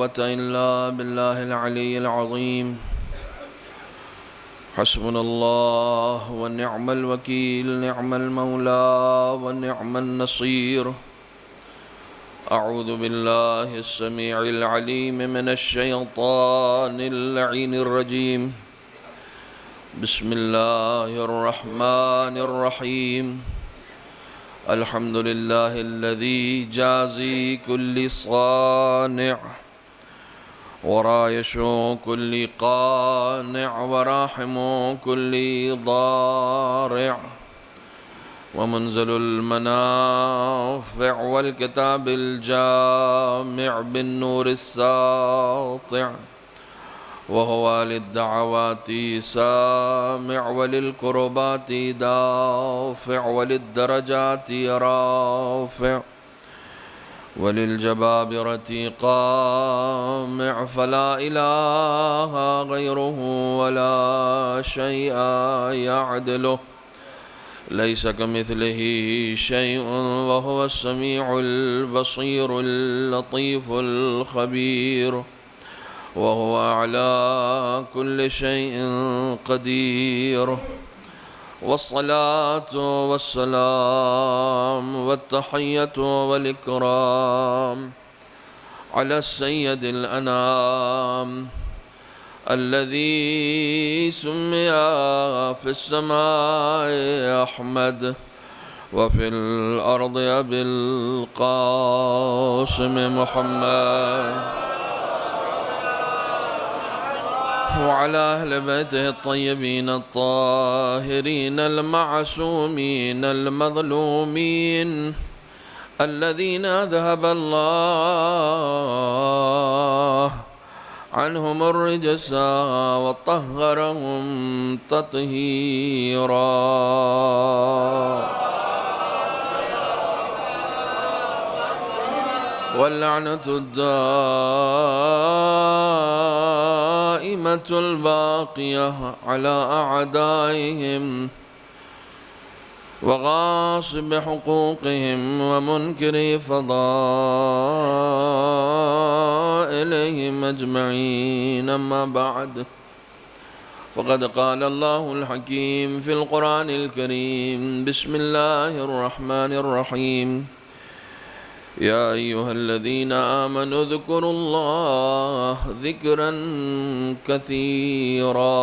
قوة إلا بالله العلي العظيم. حسبنا الله ونعم الوكيل، نعم المولى ونعم النصير. أعوذ بالله السميع العليم من الشيطان اللعين الرجيم. بسم الله الرحمن الرحيم. الحمد لله الذي جازي كل صانع ورايش كل قانع وراحم كل ضارع ومنزل المنافع والكتاب الجامع بالنور الساطع، وهو للدعوات سامع وللكربات دافع وللدرجات رافع وللجبابرة قامع، فلا إله غيره ولا شيء يعدله، ليس كمثله شيء وهو السميع البصير اللطيف الخبير، وهو على كل شيء قدير. والصلاة والسلام والتحية والإكرام على السيد الأنام الذي سمي في السماء أحمد وفي الأرض أبي القاسم محمد، وعلى أهل بيته الطيبين الطاهرين المعصومين المظلومين الذين أذهب الله عنهم الرجس وطهرهم تطهيرا. واللعنة الدائمة الباقية على أعدائهم وغاصب حقوقهم ومنكر فضائلهم أجمعين. أما بعد، فقد قال الله الحكيم في القرآن الكريم: بسم الله الرحمن الرحيم. يا أيها الذين آمنوا اذكروا الله ذكرا كثيرا.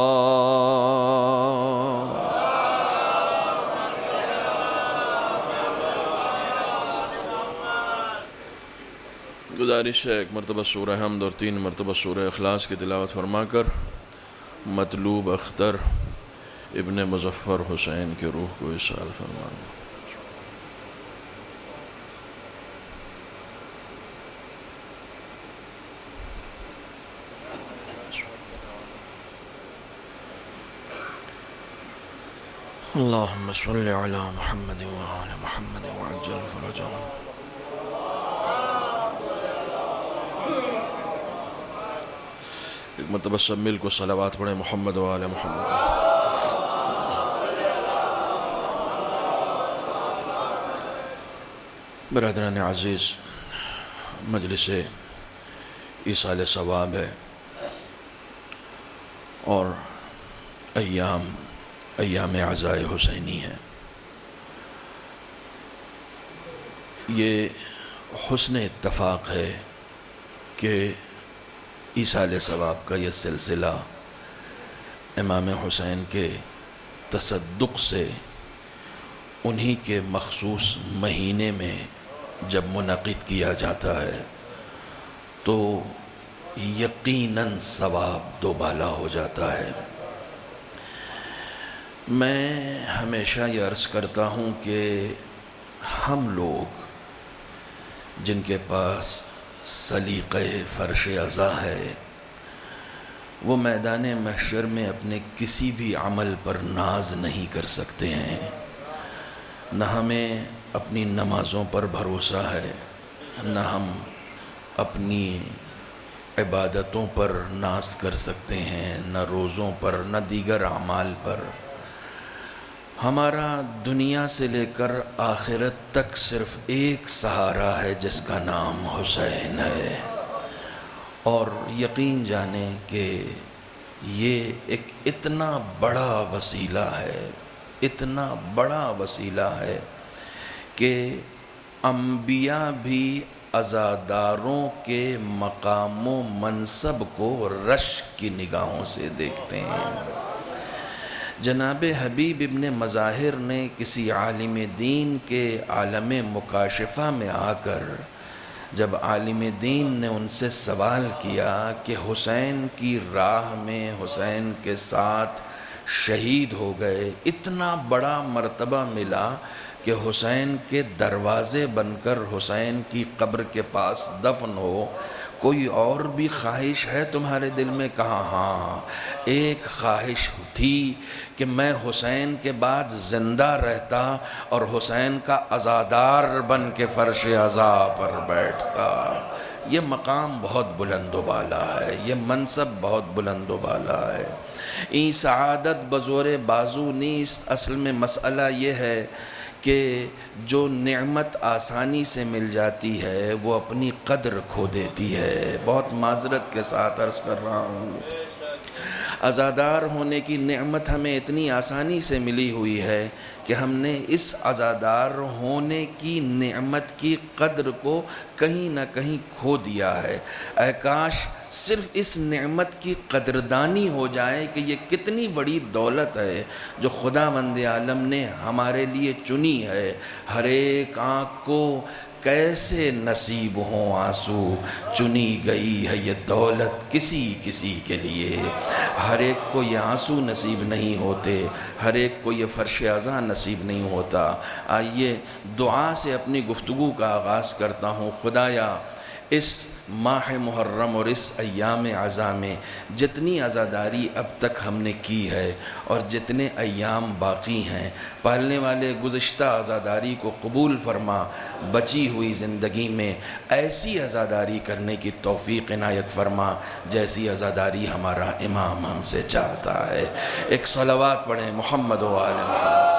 گزارش ہے ایک مرتبہ سورہ حمد اور 3 مرتبہ سورہ اخلاص کی تلاوت فرما کر مطلوب اختر ابن مظفر حسین کی روح کو اصال فرمانا. اللهم صل على محمد وعلى محمد وعجل فرجهم. ایک مرتبہ سب مل کو صلوات پڑھیں محمد وعلى محمد. برادران عزیز، مجلس ایصال ثواب ہے اور ایام عزائے حسینی ہے. یہ حسن اتفاق ہے کہ ایصال ثواب کا یہ سلسلہ امام حسین کے تصدق سے انہی کے مخصوص مہینے میں جب منعقد کیا جاتا ہے تو یقیناً ثواب دوبالا ہو جاتا ہے. میں ہمیشہ یہ عرض کرتا ہوں کہ ہم لوگ جن کے پاس سلیقہ فرش عزا ہے وہ میدان محشر میں اپنے کسی بھی عمل پر ناز نہیں کر سکتے ہیں. نہ ہمیں اپنی نمازوں پر بھروسہ ہے، نہ ہم اپنی عبادتوں پر ناز کر سکتے ہیں، نہ روزوں پر، نہ دیگر اعمال پر. ہمارا دنیا سے لے کر آخرت تک صرف ایک سہارا ہے جس کا نام حسین ہے، اور یقین جانیں کہ یہ ایک اتنا بڑا وسیلہ ہے، اتنا بڑا وسیلہ ہے کہ انبیاء بھی عزاداروں کے مقام و منصب کو رشک کی نگاہوں سے دیکھتے ہیں۔ جناب حبیب ابن مظاہر نے کسی عالم دین کے عالم مکاشفہ میں آ کر جب عالم دین نے ان سے سوال کیا کہ حسین کی راہ میں حسین کے ساتھ شہید ہو گئے، اتنا بڑا مرتبہ ملا کہ حسین کے دروازے بن کر حسین کی قبر کے پاس دفن ہو، کوئی اور بھی خواہش ہے تمہارے دل میں؟ کہا ہاں، ایک خواہش تھی کہ میں حسین کے بعد زندہ رہتا اور حسین کا عزادار بن کے فرش عزا پر بیٹھتا۔ یہ مقام بہت بلند و بالا ہے، یہ منصب بہت بلند و بالا ہے۔ این سعادت بزور بازو نیست، اصل میں مسئلہ یہ ہے کہ جو نعمت آسانی سے مل جاتی ہے وہ اپنی قدر کھو دیتی ہے۔ بہت معذرت کے ساتھ عرض کر رہا ہوں، عزادار ہونے کی نعمت ہمیں اتنی آسانی سے ملی ہوئی ہے کہ ہم نے اس عزادار ہونے کی نعمت کی قدر کو کہیں نہ کہیں کھو دیا ہے۔ اے کاش صرف اس نعمت کی قدردانی ہو جائے کہ یہ کتنی بڑی دولت ہے جو خداوند عالم نے ہمارے لیے چنی ہے۔ ہر ایک آنکھ کو کیسے نصیب ہوں آنسو، چنی گئی ہے یہ دولت کسی کسی کے لیے۔ ہر ایک کو یہ آنسو نصیب نہیں ہوتے، ہر ایک کو یہ فرش عزا نصیب نہیں ہوتا۔ آئیے دعا سے اپنی گفتگو کا آغاز کرتا ہوں۔ خدایا اس ماہ محرم اور اس ایام عزا میں جتنی عزاداری اب تک ہم نے کی ہے اور جتنے ایام باقی ہیں، پالنے والے گزشتہ عزاداری کو قبول فرما، بچی ہوئی زندگی میں ایسی عزاداری کرنے کی توفیق عنایت فرما جیسی عزاداری ہمارا امام ہم سے چاہتا ہے۔ ایک صلوات پڑھیں محمد و آل محمد۔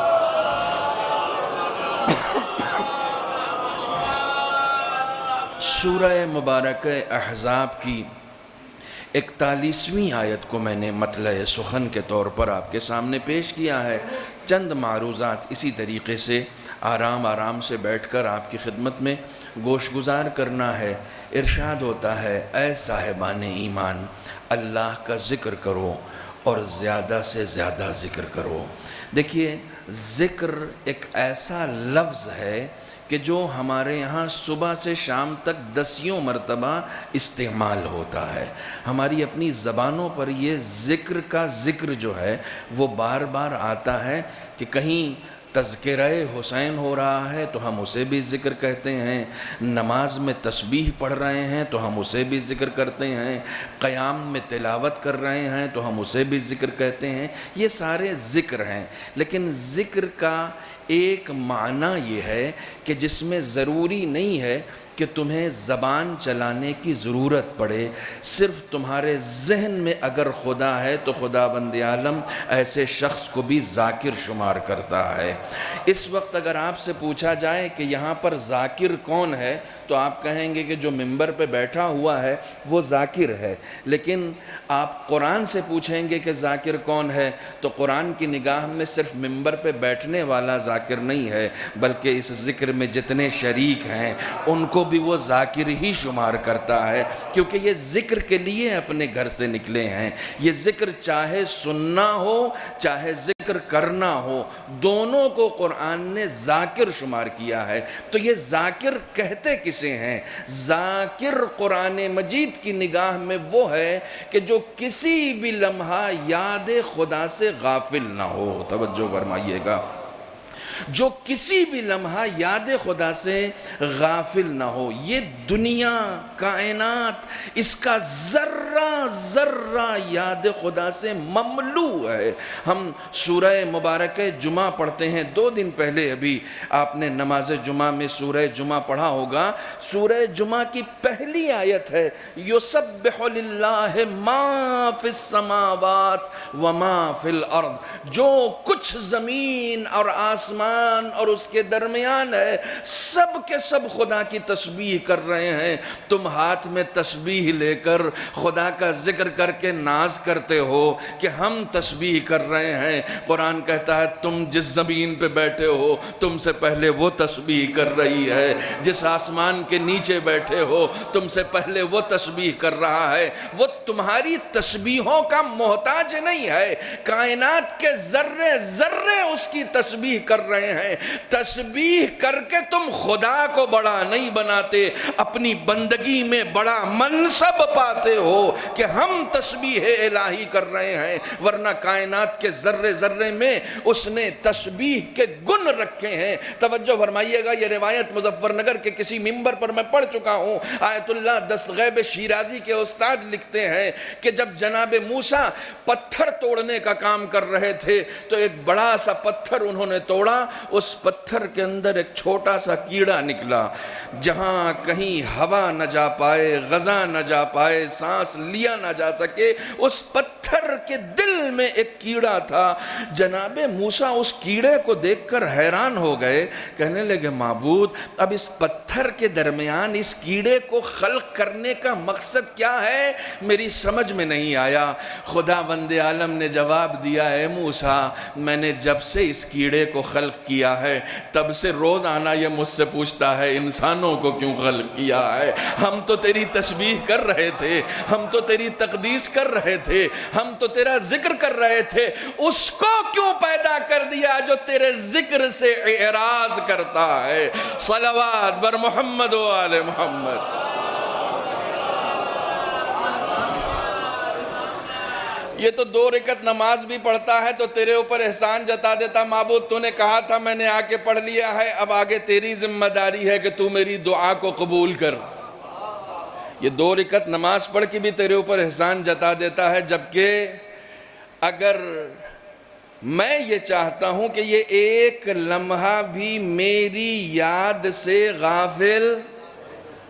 سورہ مبارک احزاب کی 41ویں آیت کو میں نے مطلع سخن کے طور پر آپ کے سامنے پیش کیا ہے۔ چند معروضات اسی طریقے سے آرام سے بیٹھ کر آپ کی خدمت میں گوش گزار کرنا ہے۔ ارشاد ہوتا ہے، اے صاحبان ایمان، اللہ کا ذکر کرو اور زیادہ سے زیادہ ذکر کرو۔ دیکھیے، ذکر ایک ایسا لفظ ہے کہ جو ہمارے یہاں صبح سے شام تک 10 مرتبہ استعمال ہوتا ہے۔ ہماری اپنی زبانوں پر یہ ذکر کا ذکر جو ہے وہ بار بار آتا ہے کہ کہیں تذکرہ حسین ہو رہا ہے تو ہم اسے بھی ذکر کہتے ہیں، نماز میں تسبیح پڑھ رہے ہیں تو ہم اسے بھی ذکر کرتے ہیں، قیام میں تلاوت کر رہے ہیں تو ہم اسے بھی ذکر کہتے ہیں۔ یہ سارے ذکر ہیں، لیکن ذکر کا ایک معنی یہ ہے کہ جس میں ضروری نہیں ہے کہ تمہیں زبان چلانے کی ضرورت پڑے، صرف تمہارے ذہن میں اگر خدا ہے تو خداوند عالم ایسے شخص کو بھی ذاکر شمار کرتا ہے۔ اس وقت اگر آپ سے پوچھا جائے کہ یہاں پر ذاکر کون ہے تو آپ کہیں گے کہ جو ممبر پہ بیٹھا ہوا ہے وہ ذاکر ہے، لیکن آپ قرآن سے پوچھیں گے کہ ذاکر کون ہے تو قرآن کی نگاہ میں صرف ممبر پہ بیٹھنے والا ذاکر نہیں ہے، بلکہ اس ذکر میں جتنے شریک ہیں ان کو بھی وہ ذاکر ہی شمار کرتا ہے، کیونکہ یہ ذکر کے لیے اپنے گھر سے نکلے ہیں۔ یہ ذکر چاہے سننا ہو چاہے ذکر کرنا ہو، دونوں کو قرآن نے ذاکر شمار کیا ہے۔ تو یہ ذاکر کہتے کسے ہیں؟ ذاکر قرآن مجید کی نگاہ میں وہ ہے کہ جو کسی بھی لمحہ یاد خدا سے غافل نہ ہو۔ توجہ فرمائیے گا، جو کسی بھی لمحہ یاد خدا سے غافل نہ ہو۔ یہ دنیا، کائنات، اس کا ذرہ ذرہ یاد خدا سے مملو ہے۔ ہم سورہ مبارک جمعہ پڑھتے ہیں، 2 دن پہلے ابھی آپ نے نماز جمعہ میں سورہ جمعہ پڑھا ہوگا۔ سورہ جمعہ کی پہلی آیت ہے، یسبح للہ ما فی السماوات وما فی الارض، جو کچھ زمین اور آسمان آسمان اور اس کے درمیان ہے، سب کے سب خدا کی تسبیح کر رہے ہیں۔ تم ہاتھ میں تسبیح لے کر خدا کا ذکر کر کے ناز کرتے ہو کہ ہم تسبیح کر رہے ہیں۔ قرآن کہتا ہے تم جس زمین پہ بیٹھے ہو تم سے پہلے وہ تسبیح کر رہی ہے، جس آسمان کے نیچے بیٹھے ہو تم سے پہلے وہ تسبیح کر رہا ہے۔ وہ تمہاری تسبیحوں کا محتاج نہیں ہے، کائنات کے ذرے ذرے اس کی تسبیح کر رہے ہیں۔ تسبیح کر کے تم خدا کو بڑا نہیں بناتے، اپنی بندگی میں بڑا منصب پاتے ہو کہ ہم تسبیح الہی کر رہے ہیں، ورنہ کائنات کے ذرے ذرے میں اس نے تسبیح کے گن رکھے ہیں۔ توجہ فرمائیے گا، یہ روایت مظفر نگر کے کسی ممبر پر میں پڑھ چکا ہوں۔ آیت اللہ دستغیب شیرازی کے استاد لکھتے ہیں کہ جب جناب موسیٰ پتھر توڑنے کا کام کر رہے تھے تو ایک بڑا سا پتھر انہوں نے توڑا، اس پتھر کے اندر ایک چھوٹا سا کیڑا نکلا، جہاں کہیں ہوا نہ جا پائے، غذا نہ جا پائے، سانس لیا نہ جا سکے، اس پتھر کے دل میں ایک کیڑا تھا۔ جناب موسیٰ اس کیڑے کو دیکھ کر حیران ہو گئے، کہنے لگے معبود اب اس پتھر کے درمیان اس کیڑے کو خلق کرنے کا مقصد کیا ہے؟ میری سمجھ میں نہیں آیا۔ خدا بند عالم نے جواب دیا، اے موسیٰ میں نے جب سے اس کیڑے کو خلق کیا ہے تب سے روز آنا یہ مجھ سے پوچھتا ہے انسانوں کو کیوں خلق کیا ہے؟ ہم تو تیری تسبیح کر رہے تھے، ہم تو تیری تقدیس کر رہے تھے، ہم تو تیرا ذکر کر رہے تھے، اس کو کیوں پیدا کر دیا جو تیرے ذکر سے اعراض کرتا ہے؟ صلوات بر محمد و آل محمد۔ یہ تو 2 رکعت نماز بھی پڑھتا ہے تو تیرے اوپر احسان جتا دیتا، معبود تو نے کہا تھا میں نے آ کے پڑھ لیا ہے، اب آگے تیری ذمہ داری ہے کہ تو میری دعا کو قبول کر۔ یہ 2 رکعت نماز پڑھ کے بھی تیرے اوپر احسان جتا دیتا ہے، جبکہ اگر میں یہ چاہتا ہوں کہ یہ ایک لمحہ بھی میری یاد سے غافل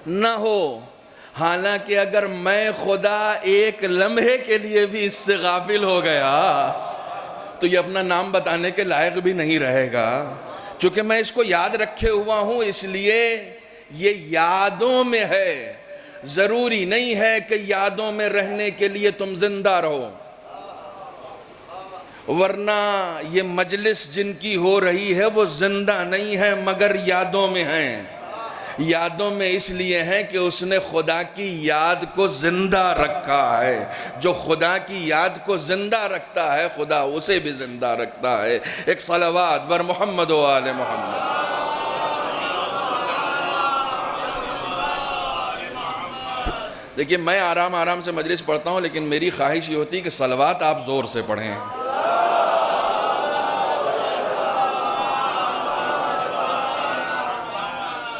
نہ ہو، حالانکہ اگر میں خدا ایک لمحے کے لیے بھی اس سے غافل ہو گیا تو یہ اپنا نام بتانے کے لائق بھی نہیں رہے گا، چونکہ میں اس کو یاد رکھے ہوا ہوں، اس لیے یہ یادوں میں ہے۔ ضروری نہیں ہے کہ یادوں میں رہنے کے لیے تم زندہ رہو، ورنہ یہ مجلس جن کی ہو رہی ہے وہ زندہ نہیں ہے مگر یادوں میں ہیں۔ یادوں میں اس لیے ہیں کہ اس نے خدا کی یاد کو زندہ رکھا ہے۔ جو خدا کی یاد کو زندہ رکھتا ہے خدا اسے بھی زندہ رکھتا ہے۔ ایک صلوات بر محمد و آل محمد۔ دیکھیے میں آرام سے مجلس پڑھتا ہوں، لیکن میری خواہش یہ ہوتی ہے کہ صلوات آپ زور سے پڑھیں۔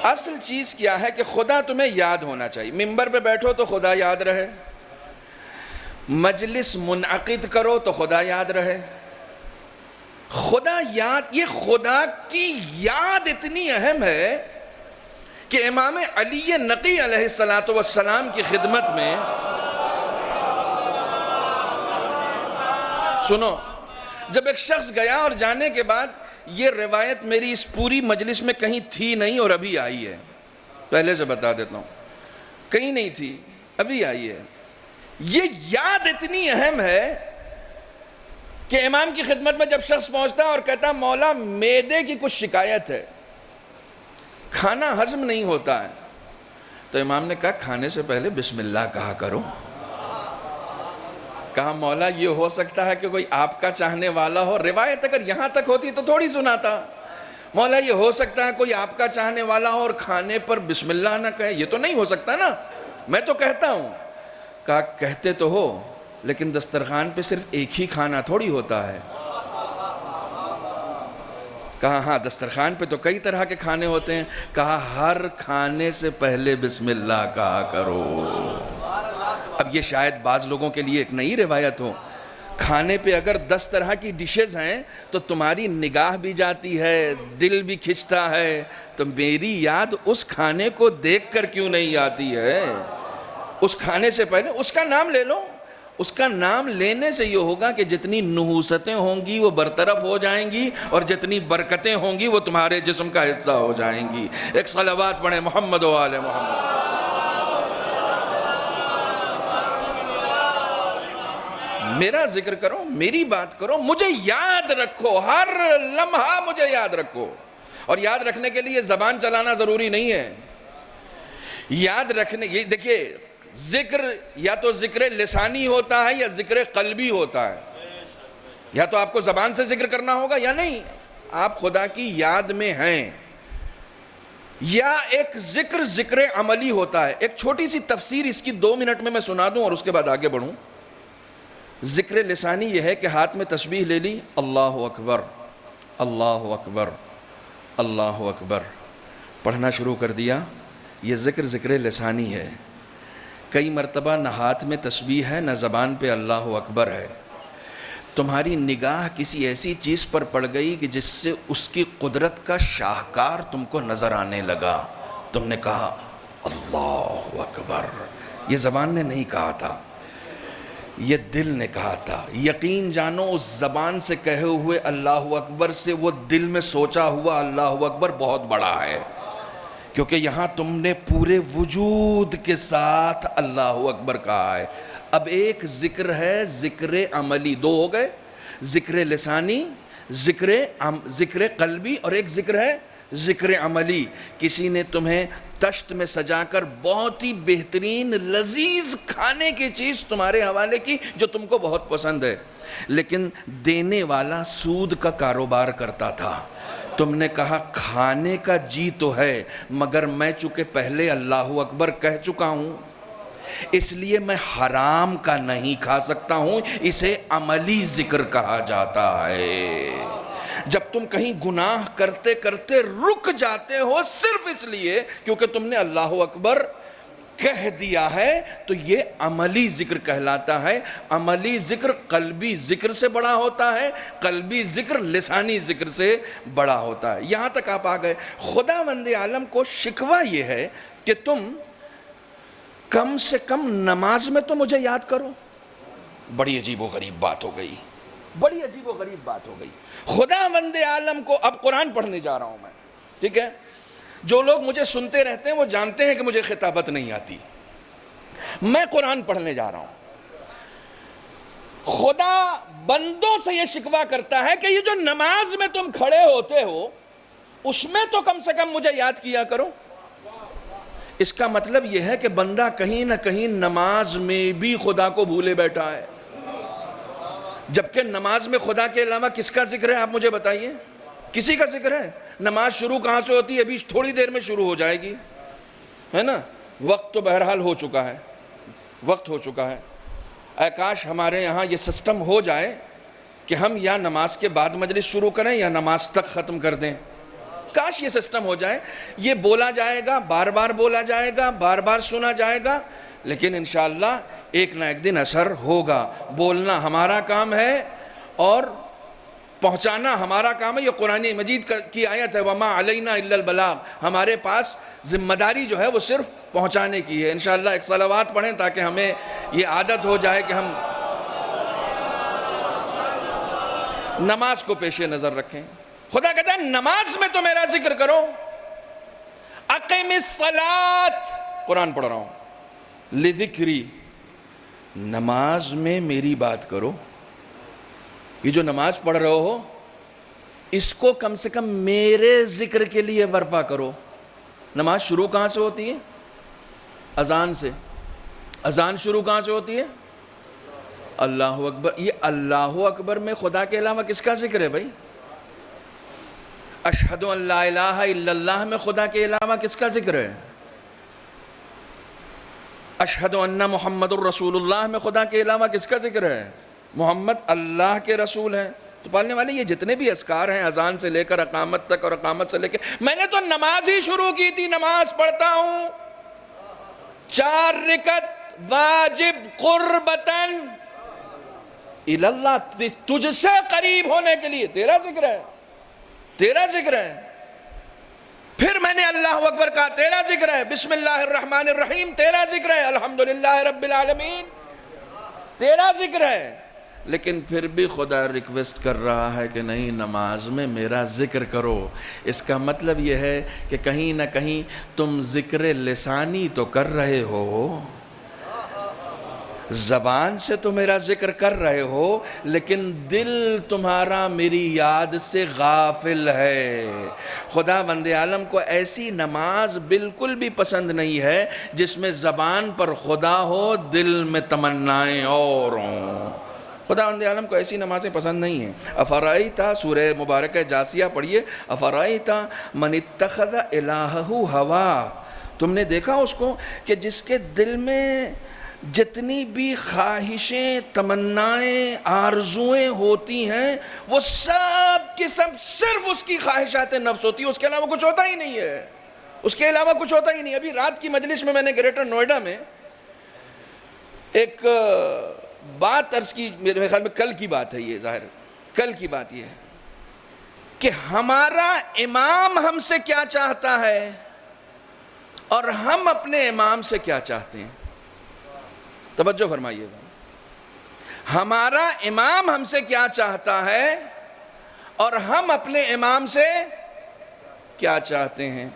اصل چیز کیا ہے کہ خدا تمہیں یاد ہونا چاہیے۔ ممبر پہ بیٹھو تو خدا یاد رہے، مجلس منعقد کرو تو خدا یاد رہے۔ خدا یاد، یہ خدا کی یاد اتنی اہم ہے کہ امام علی نقی علیہ السلام کی خدمت میں سنو، جب ایک شخص گیا اور جانے کے بعد، یہ روایت میری اس پوری مجلس میں کہیں تھی نہیں اور ابھی آئی ہے، پہلے سے بتا دیتا ہوں، کہیں نہیں تھی ابھی آئی ہے۔ یہ یاد اتنی اہم ہے کہ امام کی خدمت میں جب شخص پہنچتا اور کہتا مولا معدے کی کچھ شکایت ہے، کھانا ہضم نہیں ہوتا ہے، تو امام نے کہا کھانے سے پہلے بسم اللہ کہا کرو۔ کہا مولا یہ ہو سکتا ہے کہ کوئی آپ کا چاہنے والا ہو، روایت اگر یہاں تک ہوتی تو تھوڑی سناتا، مولا یہ ہو سکتا ہے کوئی آپ کا چاہنے والا ہو اور کھانے پر بسم اللہ نہ کہے، یہ تو نہیں ہو سکتا نا، میں تو کہتا ہوں۔ کہا کہتے تو ہو لیکن دسترخوان پہ صرف ایک ہی کھانا تھوڑی ہوتا ہے۔ کہا ہاں دسترخوان پہ تو کئی طرح کے کھانے ہوتے ہیں۔ کہا ہر کھانے سے پہلے بسم اللہ کہا کرو۔ اب یہ شاید بعض لوگوں کے لیے ایک نئی روایت ہو، کھانے پہ اگر 10 طرح کی ڈشز ہیں تو تمہاری نگاہ بھی جاتی ہے، دل بھی کھنچتا ہے، تو میری یاد اس کھانے کو دیکھ کر کیوں نہیں آتی ہے؟ اس کھانے سے پہلے اس کا نام لے لو، اس کا نام لینے سے یہ ہوگا کہ جتنی نحوستیں ہوں گی وہ برطرف ہو جائیں گی، اور جتنی برکتیں ہوں گی وہ تمہارے جسم کا حصہ ہو جائیں گی۔ ایک صلوات پڑھیں محمد و آل محمد۔ میرا ذکر کرو، میری بات کرو، مجھے یاد رکھو، ہر لمحہ مجھے یاد رکھو۔ اور یاد رکھنے کے لیے زبان چلانا ضروری نہیں ہے۔ یاد رکھنے، یہ دیکھیے، ذکر یا تو ذکر لسانی ہوتا ہے یا ذکر قلبی ہوتا ہے۔ یا تو آپ کو زبان سے ذکر کرنا ہوگا یا نہیں، آپ خدا کی یاد میں ہیں، یا ایک ذکر عملی ہوتا ہے۔ ایک چھوٹی سی تفسیر اس کی 2 منٹ میں سنا دوں اور اس کے بعد آگے بڑھوں۔ ذکر لسانی یہ ہے کہ ہاتھ میں تسبیح لے لی، اللہ اکبر اللہ اکبر اللہ اکبر، پڑھنا شروع کر دیا، یہ ذکر لسانی ہے۔ کئی مرتبہ نہ ہاتھ میں تسبیح ہے نہ زبان پہ اللہ اکبر ہے، تمہاری نگاہ کسی ایسی چیز پر پڑ گئی کہ جس سے اس کی قدرت کا شاہکار تم کو نظر آنے لگا، تم نے کہا اللہ اکبر۔ یہ زبان نے نہیں کہا تھا، یہ دل نے کہا تھا۔ یقین جانو اس زبان سے کہے ہوئے اللہ اکبر سے وہ دل میں سوچا ہوا اللہ اکبر بہت بڑا ہے، کیونکہ یہاں تم نے پورے وجود کے ساتھ اللہ اکبر کہا ہے۔ اب ایک ذکر ہے ذکر عملی، 2 ہو گئے، ذکر لسانی، ذکر قلبی، اور ایک ذکر ہے ذکر عملی۔ کسی نے تمہیں تشت میں سجا کر بہت ہی بہترین لذیذ کھانے کی چیز تمہارے حوالے کی جو تم کو بہت پسند ہے، لیکن دینے والا سود کا کاروبار کرتا تھا۔ تم نے کہا کھانے کا جی تو ہے، مگر میں چونکہ پہلے اللہ اکبر کہہ چکا ہوں اس لیے میں حرام کا نہیں کھا سکتا ہوں، اسے عملی ذکر کہا جاتا ہے۔ جب تم کہیں گناہ کرتے کرتے رک جاتے ہو صرف اس لیے کیونکہ تم نے اللہ اکبر کہہ دیا ہے، تو یہ عملی ذکر کہلاتا ہے۔ عملی ذکر قلبی ذکر سے بڑا ہوتا ہے، قلبی ذکر لسانی ذکر سے بڑا ہوتا ہے۔ یہاں تک آپ آ گئے۔ خداوند عالم کو شکوہ یہ ہے کہ تم کم سے کم نماز میں تو مجھے یاد کرو۔ بڑی عجیب و غریب بات ہو گئی، بڑی عجیب و غریب بات ہو گئی۔ خداوند عالم کو، اب قرآن پڑھنے جا رہا ہوں میں، ٹھیک ہے؟ جو لوگ مجھے سنتے رہتے ہیں وہ جانتے ہیں کہ مجھے خطابت نہیں آتی، میں قرآن پڑھنے جا رہا ہوں۔ خدا بندوں سے یہ شکوہ کرتا ہے کہ یہ جو نماز میں تم کھڑے ہوتے ہو اس میں تو کم سے کم مجھے یاد کیا کرو۔ اس کا مطلب یہ ہے کہ بندہ کہیں نہ کہیں نماز میں بھی خدا کو بھولے بیٹھا ہے، جبکہ نماز میں خدا کے علاوہ کس کا ذکر ہے آپ مجھے بتائیے؟ کسی کا ذکر ہے؟ نماز شروع کہاں سے ہوتی ہے؟ ابھی تھوڑی دیر میں شروع ہو جائے گی، ہے نا؟ وقت تو بہرحال ہو چکا ہے، وقت ہو چکا ہے۔ اے کاش ہمارے یہاں یہ سسٹم ہو جائے کہ ہم یا نماز کے بعد مجلس شروع کریں یا نماز تک ختم کر دیں۔ کاش یہ سسٹم ہو جائے، یہ بولا جائے گا، بار بار بولا جائے گا، بار بار سنا جائے گا، لیکن انشاءاللہ ایک نہ ایک دن اثر ہوگا۔ بولنا ہمارا کام ہے اور پہنچانا ہمارا کام ہے۔ یہ قرآن مجید کی آیت ہے، وَمَا عَلَيْنَا إِلَّا الْبَلَاغُ، ہمارے پاس ذمہ داری جو ہے وہ صرف پہنچانے کی ہے۔ انشاءاللہ ایک صلوات پڑھیں تاکہ ہمیں یہ عادت ہو جائے کہ ہم نماز کو پیش نظر رکھیں۔ خدا کہتا ہے نماز میں تو میرا ذکر کرو، اقم الصلاۃ، قرآن پڑھ رہا ہوں، لذکری، نماز میں میری بات کرو۔ یہ جو نماز پڑھ رہے ہو اس کو کم سے کم میرے ذکر کے لیے برپا کرو۔ نماز شروع کہاں سے ہوتی ہے؟ اذان سے۔ اذان شروع کہاں سے ہوتی ہے؟ اللہ اکبر۔ یہ اللہ اکبر میں خدا کے علاوہ کس کا ذکر ہے بھائی؟ اشہد ان لا الہ الا اللہ میں خدا کے علاوہ کس کا ذکر ہے؟ اشہد ان محمد الرسول اللہ میں خدا کے علاوہ کس کا ذکر ہے؟ محمد اللہ کے رسول ہیں۔ تو پالنے والے یہ جتنے بھی اذکار ہیں اذان سے لے کر اقامت تک اور اقامت سے لے کے، میں نے تو نماز ہی شروع کی تھی، نماز پڑھتا ہوں 4 رکعت واجب قربتاً اللہ، تجھ سے قریب ہونے کے لیے تیرا ذکر ہے، تیرا ذکر ہے۔ پھر میں نے اللہ اکبر کہا، تیرا ذکر ہے۔ بسم اللہ الرحمن الرحیم، تیرا ذکر ہے۔ الحمدللہ رب العالمین، تیرا ذکر ہے، لیکن پھر بھی خدا ریکویسٹ کر رہا ہے کہ نہیں، نماز میں میرا ذکر کرو۔ اس کا مطلب یہ ہے کہ کہیں نہ کہیں تم ذکر لسانی تو کر رہے ہو، زبان سے تو میرا ذکر کر رہے ہو، لیکن دل تمہارا میری یاد سے غافل ہے۔ خدا بند عالم کو ایسی نماز بالکل بھی پسند نہیں ہے جس میں زبان پر خدا ہو، دل میں تمنائیں اور ہوں۔ خدا بند عالم کو ایسی نمازیں پسند نہیں ہیں۔ افرائیتا، سورہ مبارکہ جاسیہ پڑھیے، افرائیتا من اتخذ الہہ ہوا، تم نے دیکھا اس کو کہ جس کے دل میں جتنی بھی خواہشیں، تمنائیں، آرزویں ہوتی ہیں، وہ سب کی سب صرف اس کی خواہشات نفس ہوتی ہیں، اس کے علاوہ کچھ ہوتا ہی نہیں ہے، اس کے علاوہ کچھ ہوتا ہی نہیں۔ ابھی رات کی مجلس میں نے گریٹر نوئیڈا میں ایک بات عرض کی، میرے خیال میں کل کی بات ہے، یہ ظاہر کل کی بات یہ ہے کہ ہمارا امام ہم سے کیا چاہتا ہے اور ہم اپنے امام سے کیا چاہتے ہیں۔ توجہ فرمائیے گا، ہمارا امام ہم سے کیا چاہتا ہے اور ہم اپنے امام سے کیا چاہتے ہیں۔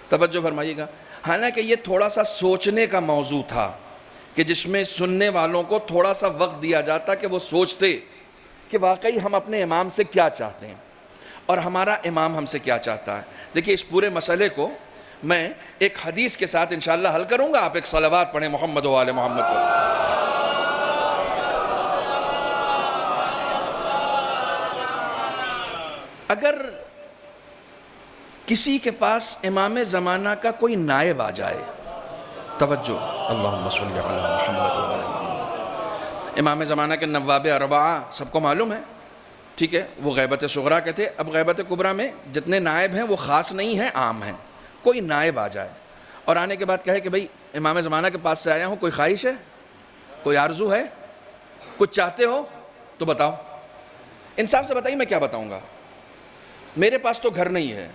توجہ فرمائیے گا، حالانکہ یہ تھوڑا سا سوچنے کا موضوع تھا کہ جس میں سننے والوں کو تھوڑا سا وقت دیا جاتا کہ وہ سوچتے کہ واقعی ہم اپنے امام سے کیا چاہتے ہیں اور ہمارا امام ہم سے کیا چاہتا ہے۔ دیکھیے، اس پورے مسئلے کو میں ایک حدیث کے ساتھ انشاءاللہ حل کروں گا۔ آپ ایک صلوات پڑھیں محمد و آل محمد پر۔ اگر کسی کے پاس امام زمانہ کا کوئی نائب آ جائے، توجہ، اللہم صلی علی محمد و آل محمد، امام زمانہ کے نواب اربعہ سب کو معلوم ہے، ٹھیک ہے، وہ غیبت صغریٰ کے تھے۔ اب غیبت کبریٰ میں جتنے نائب ہیں وہ خاص نہیں ہیں، عام ہیں۔ کوئی نائب آ جائے اور آنے کے بعد کہے کہ بھئی امام زمانہ کے پاس سے آیا ہوں، کوئی خواہش ہے، کوئی آرزو ہے، کچھ چاہتے ہو تو بتاؤ۔ انصاف سے بتائیے، میں کیا بتاؤں گا؟ میرے پاس تو گھر نہیں ہے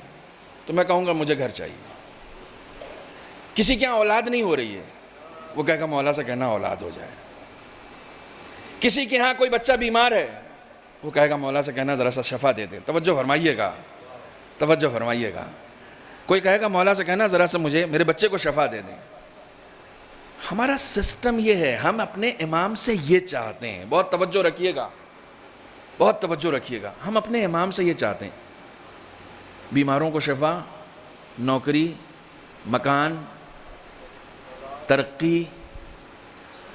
تو میں کہوں گا مجھے گھر چاہیے۔ کسی کے یہاں اولاد نہیں ہو رہی ہے، وہ کہے گا مولا سے کہنا اولاد ہو جائے۔ کسی کے ہاں کوئی بچہ بیمار ہے، وہ کہے گا مولا سے کہنا ذرا سا شفا دے دے۔ توجہ فرمائیے گا، توجہ فرمائیے گا۔ کوئی کہے گا مولا سے کہنا ذرا سا مجھے میرے بچے کو شفا دے دیں۔ ہمارا سسٹم یہ ہے، ہم اپنے امام سے یہ چاہتے ہیں۔ بہت توجہ رکھیے گا، بہت توجہ رکھیے گا، ہم اپنے امام سے یہ چاہتے ہیں، بیماروں کو شفا، نوکری، مکان، ترقی،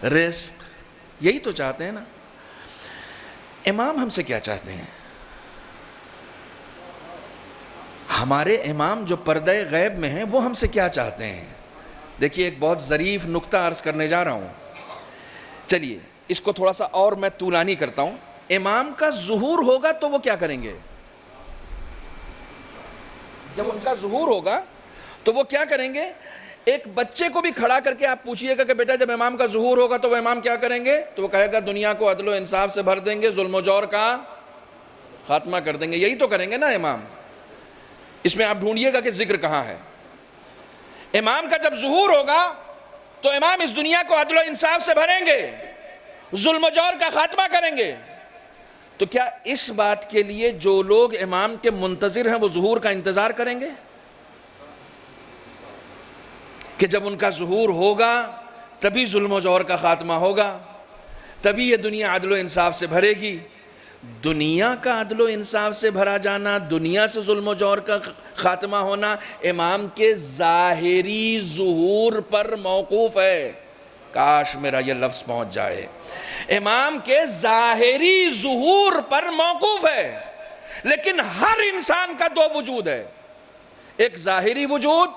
رزق، یہی تو چاہتے ہیں نا۔ امام ہم سے کیا چاہتے ہیں؟ ہمارے امام جو پردہ غیب میں ہیں وہ ہم سے کیا چاہتے ہیں؟ دیکھیے، ایک بہت ظریف نکتہ عرض کرنے جا رہا ہوں، چلیے اس کو تھوڑا سا اور میں طولانی کرتا ہوں۔ امام کا ظہور ہوگا تو وہ کیا کریں گے؟ جب ان کا ظہور ہوگا تو وہ کیا کریں گے؟ ایک بچے کو بھی کھڑا کر کے آپ پوچھئے گا کہ بیٹا جب امام کا ظہور ہوگا تو وہ امام کیا کریں گے؟ تو وہ کہے گا دنیا کو عدل و انصاف سے بھر دیں گے، ظلم و جور کا خاتمہ کر دیں گے۔ یہی تو کریں گے نا امام۔ اس میں آپ ڈھونڈیے گا کہ ذکر کہاں ہے۔ امام کا جب ظہور ہوگا تو امام اس دنیا کو عدل و انصاف سے بھریں گے، ظلم و جور کا خاتمہ کریں گے۔ تو کیا اس بات کے لیے جو لوگ امام کے منتظر ہیں وہ ظہور کا انتظار کریں گے کہ جب ان کا ظہور ہوگا تبھی ظلم و جور کا خاتمہ ہوگا، تبھی یہ دنیا عدل و انصاف سے بھرے گی؟ دنیا کا عدل و انصاف سے بھرا جانا، دنیا سے ظلم و جور کا خاتمہ ہونا امام کے ظاہری ظہور پر موقوف ہے۔ کاش میرا یہ لفظ پہنچ جائے، امام کے ظاہری ظہور پر موقوف ہے۔ لیکن ہر انسان کا دو وجود ہے، ایک ظاہری وجود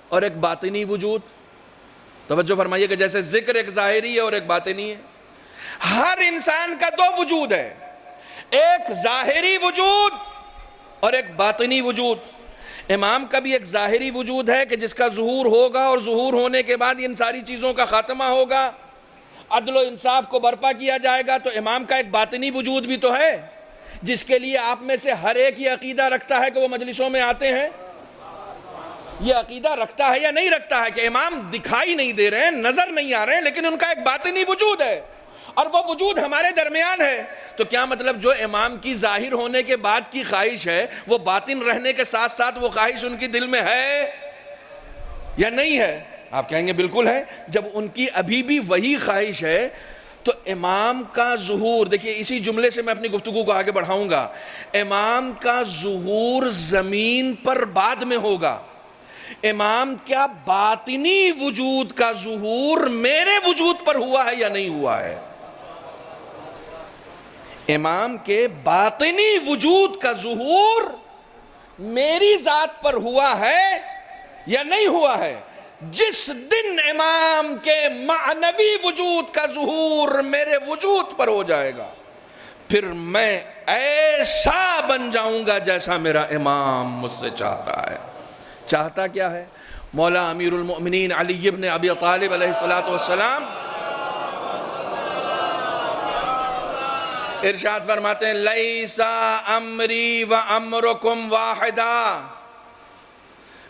اور ایک باطنی وجود۔ توجہ فرمائیے کہ جیسے ذکر ایک ظاہری ہے اور ایک باطنی ہے، ہر انسان کا دو وجود ہے، ایک ظاہری وجود اور ایک باطنی وجود۔ امام کا بھی ایک ظاہری وجود ہے کہ جس کا ظہور ہوگا اور ظہور ہونے کے بعد ان ساری چیزوں کا خاتمہ ہوگا، عدل و انصاف کو برپا کیا جائے گا۔ تو امام کا ایک باطنی وجود بھی تو ہے جس کے لیے آپ میں سے ہر ایک یہ عقیدہ رکھتا ہے کہ وہ مجلسوں میں آتے ہیں۔ یہ عقیدہ رکھتا ہے یا نہیں رکھتا ہے کہ امام دکھائی نہیں دے رہے ہیں، نظر نہیں آ رہے ہیں، لیکن ان کا ایک باطنی وجود ہے۔ اور وہ وجود ہمارے درمیان ہے. تو کیا مطلب جو امام کی ظاہر ہونے کے بعد کی خواہش ہے وہ باطن رہنے کے ساتھ ساتھ وہ خواہش ان کی دل میں ہے یا نہیں ہے؟ آپ کہیں گے بالکل ہے. جب ان کی ابھی بھی وہی خواہش ہے تو امام کا ظہور، دیکھیے اسی جملے سے میں اپنی گفتگو کو آگے بڑھاؤں گا، امام کا ظہور زمین پر بعد میں ہوگا. امام کیا باطنی وجود کا ظہور میرے وجود پر ہوا ہے یا نہیں ہوا ہے؟ امام کے باطنی وجود کا ظہور میری ذات پر ہوا ہے یا نہیں ہوا ہے؟ جس دن امام کے معنوی وجود کا ظہور میرے وجود پر ہو جائے گا پھر میں ایسا بن جاؤں گا جیسا میرا امام مجھ سے چاہتا ہے. چاہتا کیا ہے؟ مولا امیر المؤمنین علی بن ابی طالب علیہ السلام ارشاد فرماتے ہیں لیسا امری و امرکم واحدا،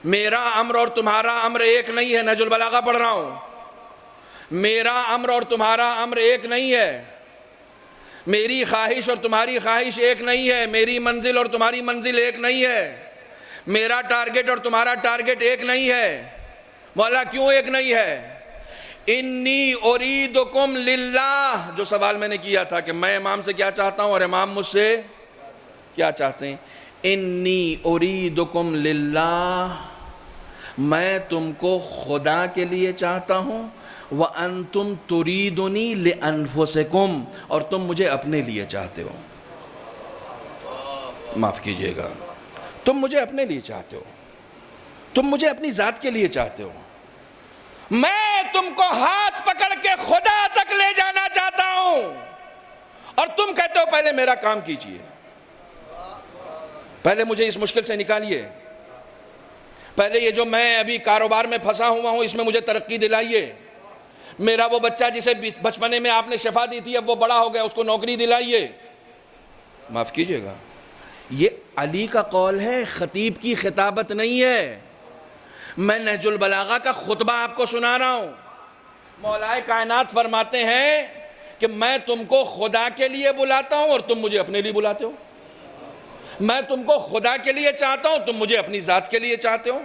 میرا امر اور تمہارا امر ایک نہیں ہے. نہج البلاغہ پڑھ رہا ہوں. میرا امر اور تمہارا امر ایک نہیں ہے. میری خواہش اور تمہاری خواہش ایک نہیں ہے. میری منزل اور تمہاری منزل ایک نہیں ہے. میرا ٹارگٹ اور تمہارا ٹارگٹ ایک نہیں ہے. مولا کیوں ایک نہیں ہے؟ انی اریدکم للہ، جو سوال میں نے کیا تھا کہ میں امام سے کیا چاہتا ہوں اور امام مجھ سے کیا چاہتے ہیں. انی اریدکم للہ، میں تم کو خدا کے لیے چاہتا ہوں. وانتم تریدنی لانفسکم، اور تم مجھے اپنے لیے چاہتے ہو. معاف کیجئے گا، تم مجھے اپنے لیے چاہتے ہو، تم مجھے اپنی ذات کے لیے چاہتے ہو. میں تم کو ہاتھ پکڑ کے خدا تک لے جانا چاہتا ہوں اور تم کہتے ہو پہلے میرا کام کیجئے، پہلے مجھے اس مشکل سے نکالیے، پہلے یہ جو میں ابھی کاروبار میں پھنسا ہوا ہوں اس میں مجھے ترقی دلائیے. میرا وہ بچہ جسے بچپنے میں آپ نے شفا دی تھی اب وہ بڑا ہو گیا، اس کو نوکری دلائیے. معاف کیجئے گا، یہ علی کا قول ہے، خطیب کی خطابت نہیں ہے. میں نہج البلاغہ کا خطبہ آپ کو سنا رہا ہوں. مولائے کائنات فرماتے ہیں کہ میں تم کو خدا کے لیے بلاتا ہوں اور تم مجھے اپنے لیے بلاتے ہو. میں تم کو خدا کے لیے چاہتا ہوں، تم مجھے اپنی ذات کے لیے چاہتے ہو.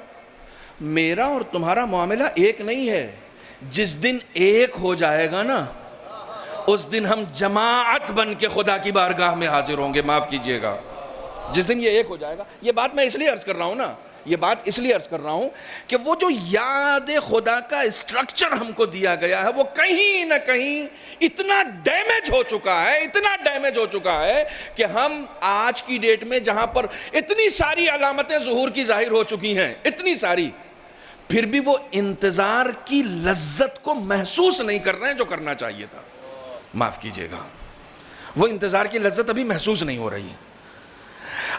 میرا اور تمہارا معاملہ ایک نہیں ہے. جس دن ایک ہو جائے گا نا اس دن ہم جماعت بن کے خدا کی بارگاہ میں حاضر ہوں گے. معاف کیجئے گا، جس دن یہ ایک ہو جائے گا. یہ بات میں اس لیے عرض کر رہا ہوں نا، یہ بات اس لیے عرض کر رہا ہوں کہ وہ جو یاد خدا کا اسٹرکچر ہم کو دیا گیا ہے وہ کہیں نہ کہیں اتنا ڈیمیج ہو چکا ہے، اتنا ڈیمیج ہو چکا ہے کہ ہم آج کی ڈیٹ میں جہاں پر اتنی ساری علامتیں ظہور کی ظاہر ہو چکی ہیں، اتنی ساری، پھر بھی وہ انتظار کی لذت کو محسوس نہیں کر رہے ہیں جو کرنا چاہیے تھا. معاف کیجئے گا، وہ انتظار کی لذت ابھی محسوس نہیں ہو رہی.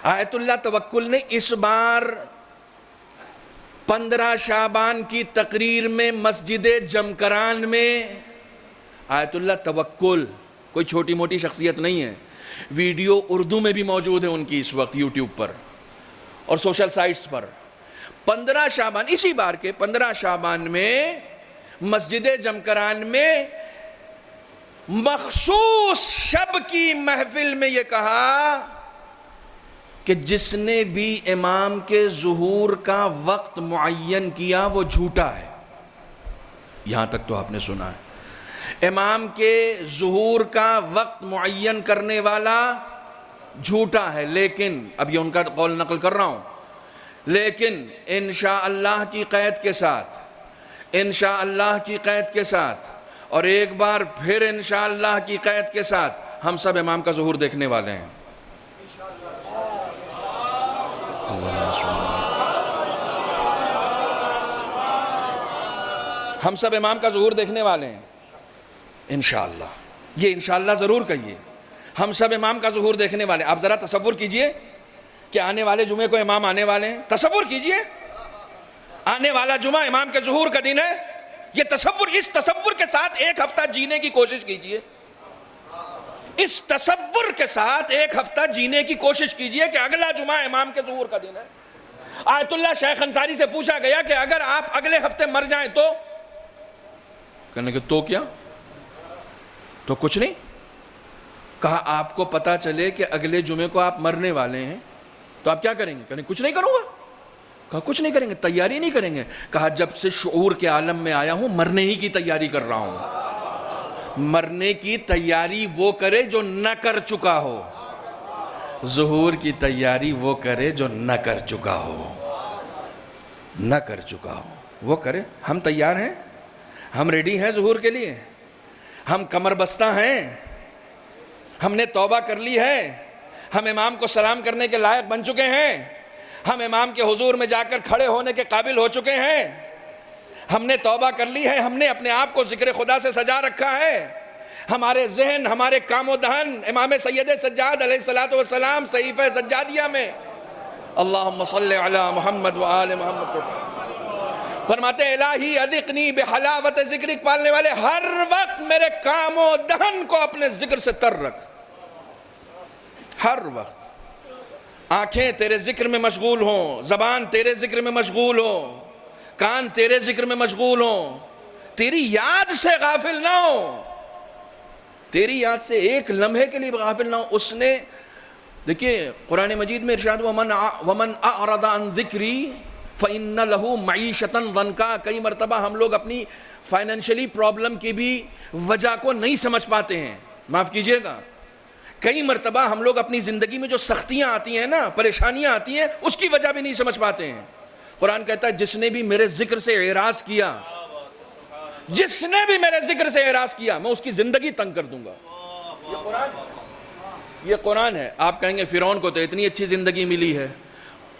آیت اللہ توکل نے اس بار 15 شعبان کی تقریر میں مسجد جمکران میں، آیت اللہ توکل کوئی چھوٹی موٹی شخصیت نہیں ہے. ویڈیو اردو میں بھی موجود ہے ان کی اس وقت یوٹیوب پر اور سوشل سائٹس پر. 15 شعبان، اسی بار کے 15 شعبان میں مسجد جمکران میں مخصوص شب کی محفل میں یہ کہا کہ جس نے بھی امام کے ظہور کا وقت معین کیا وہ جھوٹا ہے. یہاں تک تو آپ نے سنا ہے. امام کے ظہور کا وقت معین کرنے والا جھوٹا ہے. لیکن اب یہ ان کا قول نقل کر رہا ہوں، لیکن انشاءاللہ کی قید کے ساتھ، انشاءاللہ کی قید کے ساتھ، اور ایک بار پھر انشاءاللہ کی قید کے ساتھ ہم سب امام کا ظہور دیکھنے والے ہیں. ہم سب امام کا ظہور دیکھنے والے ہیں انشاءاللہ. یہ انشاءاللہ ضرور کہیے، ہم سب امام کا ظہور دیکھنے والے. آپ ذرا تصور کیجئے کہ آنے والے جمعے کو امام آنے والے ہیں. تصور کیجئے آنے والا جمعہ امام کے ظہور کا دن ہے. یہ تصور، اس تصور کے ساتھ ایک ہفتہ جینے کی کوشش کیجئے. اس تصور کے ساتھ ایک ہفتہ جینے کی کوشش کیجئے کہ اگلا جمعہ امام کے ظہور کا دن ہے. آیت اللہ شیخ انصاری سے پوچھا گیا کہ اگر آپ اگلے ہفتے مر جائیں تو؟ کہنے کہ تو کیا؟ تو کچھ نہیں کہا آپ کو پتا چلے کہ اگلے جمعے کو آپ مرنے والے ہیں تو آپ کیا کریں گے؟ کچھ نہیں کروں گا. کہا کچھ نہیں کریں گے, تیاری نہیں کریں گے. کہا جب سے شعور کے عالم میں آیا ہوں مرنے ہی کی تیاری کر رہا ہوں. مرنے کی تیاری وہ کرے جو نہ کر چکا ہو, ظہور کی تیاری وہ کرے جو نہ کر چکا ہو. نہ کر چکا ہو وہ کرے. ہم تیار ہیں, ہم ریڈی ہیں ظہور کے لیے, ہم کمر بستہ ہیں, ہم نے توبہ کر لی ہے, ہم امام کو سلام کرنے کے لائق بن چکے ہیں, ہم امام کے حضور میں جا کر کھڑے ہونے کے قابل ہو چکے ہیں, ہم نے توبہ کر لی ہے, ہم نے اپنے آپ کو ذکر خدا سے سجا رکھا ہے, ہمارے ذہن ہمارے کام و دہن امام سید سجاد علیہ السلام صحیفہ سجادیہ میں اللہم صلی علی محمد و آل محمد کو فرماتے ہیں الہی اذقنی بحلاوت ذکرک. پالنے والے ہر وقت میرے کام و دہن کو اپنے ذکر سے تر رکھ. ہر وقت آنکھیں تیرے ذکر میں مشغول ہوں, زبان تیرے ذکر میں مشغول ہو, کان تیرے ذکر میں مشغول ہوں, تیری یاد سے غافل نہ ہو, تیری یاد سے ایک لمحے کے لیے غافل نہ ہو. اس نے دیکھیے قرآن مجید میں ارشاد ومن اعرض عن ذکری فإن له معیشتا ضنکا. کئی مرتبہ ہم لوگ اپنی فائنینشلی پرابلم کی بھی وجہ کو نہیں سمجھ پاتے ہیں, معاف کیجئے گا. کئی مرتبہ ہم لوگ اپنی زندگی میں جو سختیاں آتی ہیں نا, پریشانیاں آتی ہیں, اس کی وجہ بھی نہیں سمجھ پاتے ہیں. قرآن کہتا ہے جس نے بھی میرے ذکر سے اعراض کیا, جس نے بھی میرے ذکر سے اعراض کیا میں اس کی زندگی تنگ کر دوں گا. یہ قرآن ہے. آپ کہیں گے فرعون کو تو اتنی اچھی زندگی ملی ہے.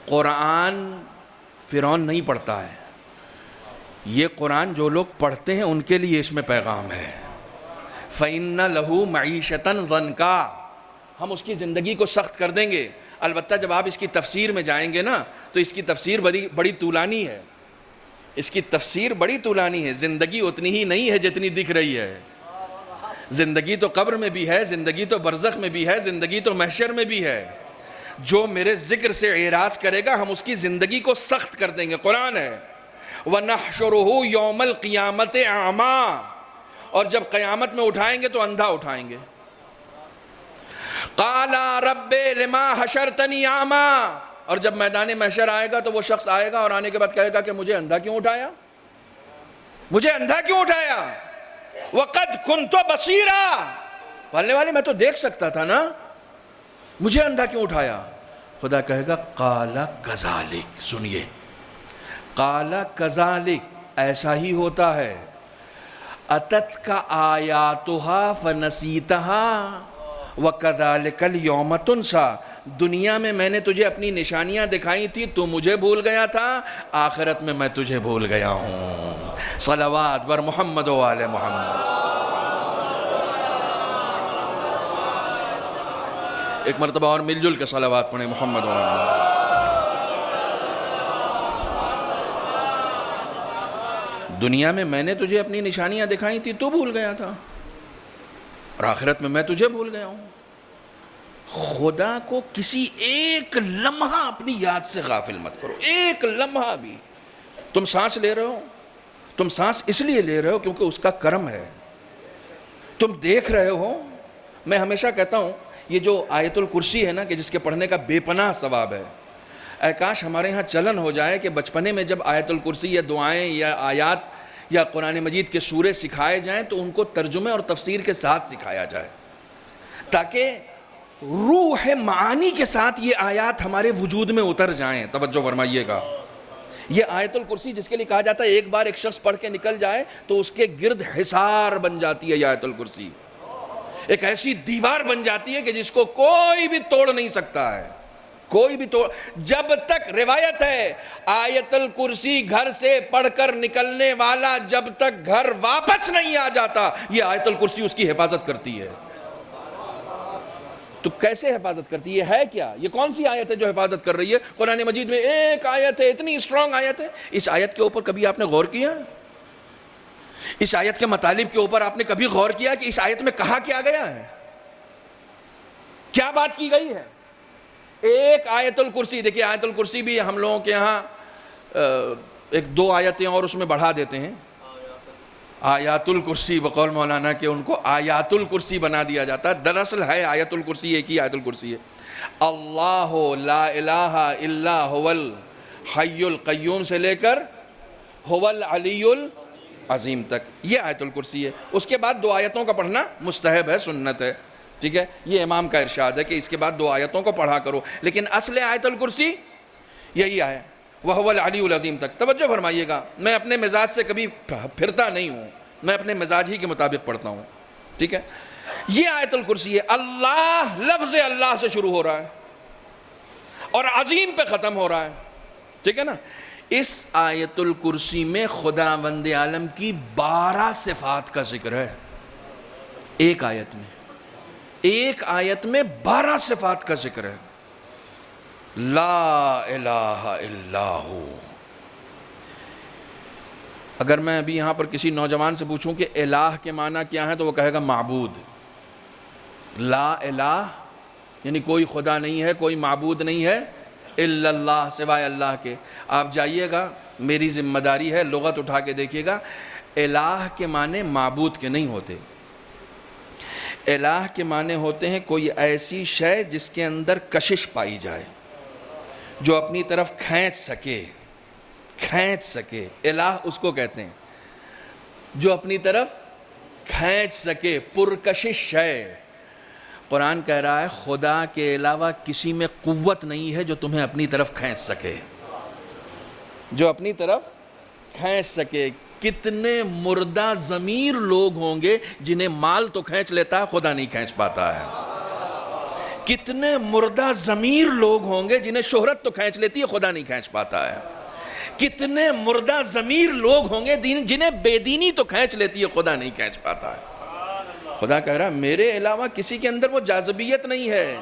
قرآن فرعون نہیں پڑھتا ہے, یہ قرآن جو لوگ پڑھتے ہیں ان کے لیے اس میں پیغام ہے. فَإِنَّ لَهُ مَعِيشَةً ضَنْكَا. ہم اس کی زندگی کو سخت کر دیں گے. البتہ جب آپ اس کی تفسیر میں جائیں گے نا تو اس کی تفسیر بڑی طولانی ہے. اس کی تفسیر بڑی طولانی ہے. زندگی اتنی ہی نہیں ہے جتنی دکھ رہی ہے. زندگی تو قبر میں بھی ہے, زندگی تو برزخ میں بھی ہے, زندگی تو محشر میں بھی ہے. جو میرے ذکر سے اعراض کرے گا ہم اس کی زندگی کو سخت کر دیں گے. قرآن ہے وَنَحْشُرُهُ يَوْمَ الْقِيَامَةِ أَعْمَى. اور جب قیامت میں اٹھائیں گے تو اندھا اٹھائیں گے. قَالَ رَبِّ لِمَا حَشَرْتَنِي أَعْمَى. اور جب میدان محشر آئے گا تو وہ شخص آئے گا اور آنے کے بعد کہے گا کہ مجھے اندھا کیوں اٹھایا, مجھے اندھا کیوں اٹھایا. وَقَدْ كُنْتُ بَصِيرًا. پالنے والے میں تو دیکھ سکتا تھا نا, مجھے اندھا کیوں اٹھایا. خدا کہے گا قَالَ كَذَلِكَ. سنیے, قَالَ كَذَلِكَ, ایسا ہی ہوتا ہے. أَتَتْكَ آيَاتُهَا فَنَسِيتَهَا وَكَذَلِكَ الْيَوْمَ تُنْسَى. دنیا میں نے تجھے اپنی نشانیاں دکھائی تھی, تو مجھے بھول گیا تھا, آخرت میں تجھے بھول گیا ہوں. صلوات بر محمد و آل محمد. ایک مرتبہ اور مل جل کے صلوات پڑھیں محمد و آل محمد. دنیا میں نے تجھے اپنی نشانیاں دکھائی تھی, تو بھول گیا تھا, اور آخرت میں تجھے بھول گیا ہوں. خدا کو کسی ایک لمحہ اپنی یاد سے غافل مت کرو, ایک لمحہ بھی. تم سانس لے رہے ہو, تم سانس اس لیے لے رہے ہو کیونکہ اس کا کرم ہے. تم دیکھ رہے ہو, میں ہمیشہ کہتا ہوں یہ جو آیت الکرسی ہے نا کہ جس کے پڑھنے کا بے پناہ ثواب ہے, اے کاش ہمارے ہاں چلن ہو جائے کہ بچپنے میں جب آیت الکرسی یا دعائیں یا آیات یا قرآن مجید کے سورے سکھائے جائیں تو ان کو ترجمے اور تفسیر کے ساتھ سکھایا جائے, تاکہ روح معانی کے ساتھ یہ آیات ہمارے وجود میں اتر جائیں. توجہ فرمائیے گا. یہ آیت الکرسی جس کے لیے کہا جاتا ہے ایک بار ایک شخص پڑھ کے نکل جائے تو اس کے گرد حصار بن جاتی ہے. یہ آیت الکرسی ایک ایسی دیوار بن جاتی ہے کہ جس کو کوئی بھی توڑ نہیں سکتا ہے, کوئی بھی توڑ. جب تک روایت ہے آیت الکرسی گھر سے پڑھ کر نکلنے والا جب تک گھر واپس نہیں آ جاتا یہ آیت الکرسی اس کی حفاظت کرتی ہے. تو کیسے حفاظت کرتی ہے کیا؟ یہ کون سی آیت ہے جو حفاظت کر رہی ہے؟ قرآن مجید میں ایک آیت ہے, اتنی اسٹرانگ آیت ہے. اس آیت کے اوپر کبھی آپ نے غور کیا؟ اس آیت کے مطالب کے اوپر آپ نے کبھی غور کیا کہ اس آیت میں کہا کیا گیا ہے, کیا بات کی گئی ہے؟ ایک آیت الکرسی. دیکھیے آیت الکرسی بھی ہم لوگوں کے یہاں ایک دو آیتیں اور اس میں بڑھا دیتے ہیں. آیات الکرسی بقول مولانا کہ ان کو آیات الکرسی بنا دیا جاتا ہے، دراصل ہے آیت الکرسی ایک ہی آیت الکرسی ہے، اللہ لا الہ الا هو الحی القیوم سے لے کر هو العلی العظیم تک، یہ آیت الکرسی ہے۔ اس کے بعد 2 آیتوں کا پڑھنا مستحب ہے، سنت ہے، ٹھیک ہے، یہ امام کا ارشاد ہے کہ اس کے بعد 2 آیتوں کو پڑھا کرو، لیکن اصل آیت الکرسی یہی ہے، وَهُوَ الْعَلِيُّ الْعَظِيمُ تک۔ توجہ فرمائیے گا، میں اپنے مزاج سے کبھی پھرتا نہیں ہوں، میں اپنے مزاج ہی کے مطابق پڑھتا ہوں، ٹھیک ہے۔ یہ آیت الکرسی ہے، اللہ لفظ اللہ سے شروع ہو رہا ہے اور عظیم پہ ختم ہو رہا ہے، ٹھیک ہے نا۔ اس آیت الکرسی میں خداوند عالم کی 12 صفات کا ذکر ہے، ایک آیت میں 12 صفات کا ذکر ہے، لا الہ الا ہو۔ اگر میں ابھی یہاں پر کسی نوجوان سے پوچھوں کہ الہ کے معنی کیا ہے تو وہ کہے گا معبود، لا الہ یعنی کوئی خدا نہیں ہے، کوئی معبود نہیں ہے الا اللہ، سوائے اللہ کے۔ آپ جائیے گا، میری ذمہ داری ہے، لغت اٹھا کے دیکھیے گا، الہ کے معنی معبود کے نہیں ہوتے، الہ کے معنی ہوتے ہیں کوئی ایسی شے جس کے اندر کشش پائی جائے، جو اپنی طرف کھینچ سکے، الہ اس کو کہتے ہیں جو اپنی طرف کھینچ سکے، پرکشش ہے۔ قرآن کہہ رہا ہے خدا کے علاوہ کسی میں قوت نہیں ہے جو تمہیں اپنی طرف کھینچ سکے، کتنے مردہ ضمیر لوگ ہوں گے جنہیں مال تو کھینچ لیتا ہے، خدا نہیں کھینچ پاتا ہے۔ کتنے مردہ ضمیر لوگ ہوں گے جنہیں شہرت تو کھینچ لیتی ہے، خدا نہیں کھینچ پاتا ہے۔ کتنے مردہ ضمیر لوگ ہوں گے جنہیں بے دینی تو کھینچ لیتی ہے، خدا نہیں کھینچ پاتا ہے۔ خدا کہہ رہا ہے میرے علاوہ کسی کے اندر وہ جاذبیت نہیں ہے۔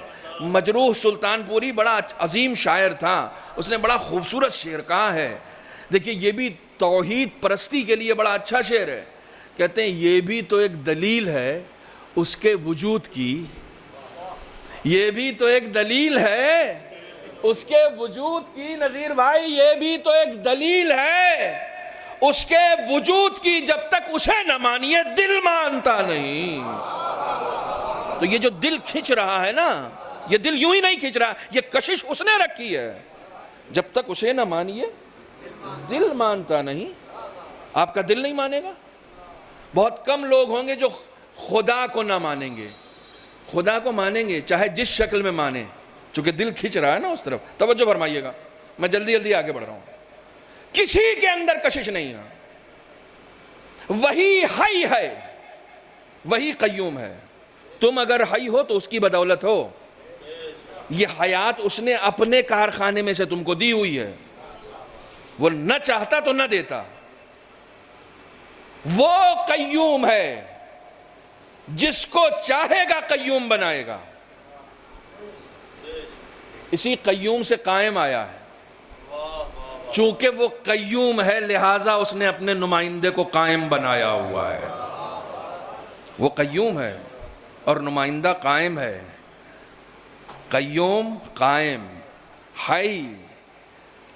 مجروح سلطان پوری بڑا عظیم شاعر تھا، اس نے بڑا خوبصورت شعر کہا ہے، دیکھیں یہ بھی توحید پرستی کے لیے بڑا اچھا شعر ہے۔ کہتے ہیں یہ بھی تو ایک دلیل ہے اس کے وجود کی، یہ بھی تو ایک دلیل ہے اس کے وجود کی، نذیر بھائی یہ بھی تو ایک دلیل ہے اس کے وجود کی، جب تک اسے نہ مانیے دل مانتا نہیں۔ تو یہ جو دل کھنچ رہا ہے نا، یہ دل یوں ہی نہیں کھنچ رہا، یہ کشش اس نے رکھی ہے، جب تک اسے نہ مانیے دل مانتا نہیں۔ آپ کا دل نہیں مانے گا؟ بہت کم لوگ ہوں گے جو خدا کو نہ مانیں گے، خدا کو مانیں گے چاہے جس شکل میں مانیں، چونکہ دل کھنچ رہا ہے نا اس طرف۔ توجہ فرمائیے گا، میں جلدی آگے بڑھ رہا ہوں۔ کسی کے اندر کشش نہیں ہے، وہی حی ہے، وہی قیوم ہے۔ تم اگر حی ہو تو اس کی بدولت ہو، یہ حیات اس نے اپنے کارخانے میں سے تم کو دی ہوئی ہے، وہ نہ چاہتا تو نہ دیتا۔ وہ قیوم ہے، جس کو چاہے گا قیوم بنائے گا، اسی قیوم سے قائم آیا ہے۔ چونکہ وہ قیوم ہے لہٰذا اس نے اپنے نمائندے کو قائم بنایا ہوا ہے۔ وہ قیوم ہے اور نمائندہ قائم ہے، قیوم قائم، حی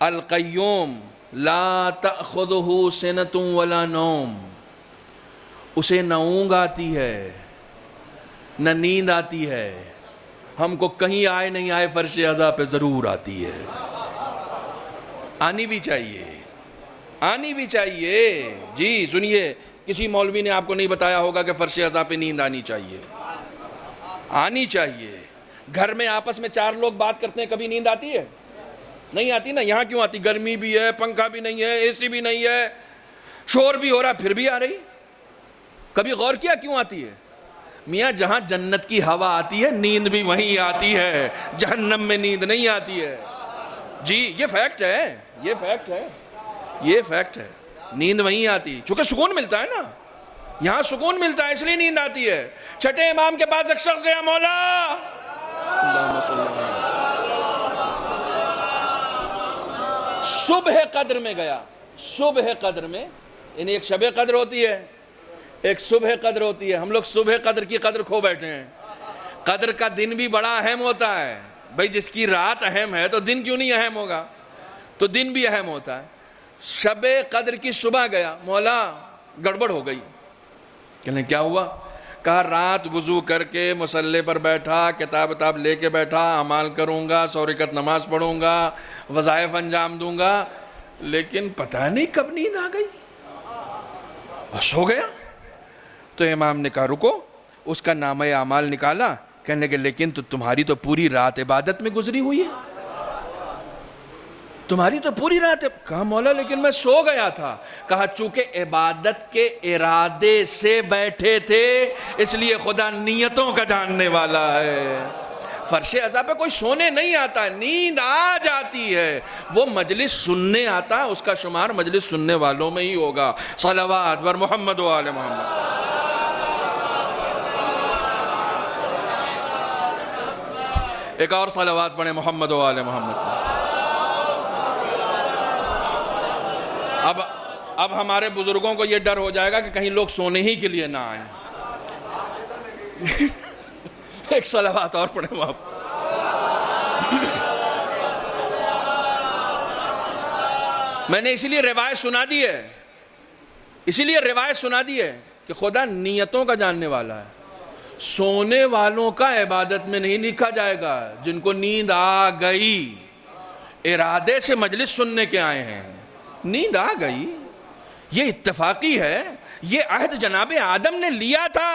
القیوم لا تأخذہ سنۃ ولا نوم، اسے نہ اونگ آتی ہے نہ نیند آتی ہے، ہم کو کہیں آئے نہیں آئے فرش عزا پہ ضرور آتی ہے، آنی بھی چاہیے۔ جی سنیے، کسی مولوی نے آپ کو نہیں بتایا ہوگا کہ فرش عزا پہ نیند آنی چاہیے۔ گھر میں آپس میں 4 لوگ بات کرتے ہیں، کبھی نیند آتی ہے؟ نہیں آتی نا۔ یہاں کیوں آتی؟ گرمی بھی ہے، پنکھا بھی نہیں ہے، اے سی بھی نہیں ہے، شور بھی ہو رہا پھر بھی آ رہی۔ کبھی غور کیا کیوں آتی ہے؟ میاں جہاں جنت کی ہوا آتی ہے نیند بھی وہیں آتی ہے، جہنم میں نیند نہیں آتی ہے۔ جی یہ فیکٹ ہے، نیند وہیں آتی، چونکہ سکون ملتا ہے نا، یہاں سکون ملتا ہے اس لیے نیند آتی ہے۔ چھٹے امام کے پاس ایک شخص گیا، مولا صبح قدر میں گیا، صبح قدر میں یعنی ایک شب قدر ہوتی ہے، ایک صبح قدر ہوتی ہے۔ ہم لوگ صبح قدر کی قدر کھو بیٹھے ہیں۔ قدر کا دن بھی بڑا اہم ہوتا ہے بھائی، جس کی رات اہم ہے تو دن کیوں نہیں اہم ہوگا؟ تو دن بھی اہم ہوتا ہے۔ شب قدر کی صبح گیا، مولا گڑبڑ ہو گئی، کہنے کیا ہوا؟ کہا رات وضو کر کے مصلی پر بیٹھا، کتاب لے کے بیٹھا، اعمال کروں گا، 100 رکعت نماز پڑھوں گا، وظائف انجام دوں گا، لیکن پتہ نہیں کب نیند آ گئی، بس ہو گیا۔ تو امام نے کہا رکو، اس کا نامہ اعمال نکالا، کہنے کہ لیکن تمہاری تو پوری رات عبادت میں گزری ہوئی ہے، تمہاری تو پوری رات ہے۔ کہا مولا لیکن میں سو گیا تھا۔ کہا چونکہ عبادت کے ارادے سے بیٹھے تھے اس لیے خدا نیتوں کا جاننے والا ہے۔ فرش ازا پہ کوئی سونے نہیں آتا، نیند آ جاتی ہے، وہ مجلس سننے آتا ہے، اس کا شمار مجلس سننے والوں میں ہی ہوگا۔ صلوات بر محمد و آل محمد۔ ایک اور صلوات پڑھیں محمد و آل محمد۔ اب ہمارے بزرگوں کو یہ ڈر ہو جائے گا کہ کہیں لوگ سونے ہی کے لیے نہ آئیں۔ ایک صلوات اور پڑھیں وہاں۔ میں نے اسی لیے روایت سنا دی ہے کہ خدا نیتوں کا جاننے والا ہے۔ سونے والوں کا عبادت میں نہیں لکھا جائے گا، جن کو نیند آ گئی، ارادے سے مجلس سننے کے آئے ہیں، نیند آ گئی، یہ اتفاقی ہے۔ یہ عہد جناب آدم نے لیا تھا۔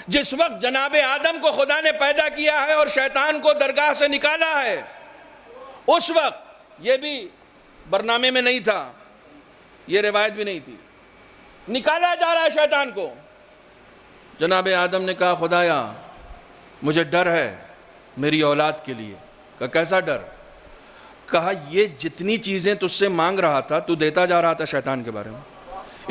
جس وقت جناب آدم کو خدا نے پیدا کیا ہے اور شیطان کو درگاہ سے نکالا ہے، اس وقت یہ بھی برنامے میں نہیں تھا، یہ روایت بھی نہیں تھی، نکالا جا رہا ہے شیطان کو۔ جناب آدم نے کہا خدایا مجھے ڈر ہے میری اولاد کے لیے۔ کہا کیسا ڈر؟ کہا یہ جتنی چیزیں تجھ سے مانگ رہا تھا تو دیتا جا رہا تھا شیطان کے بارے میں۔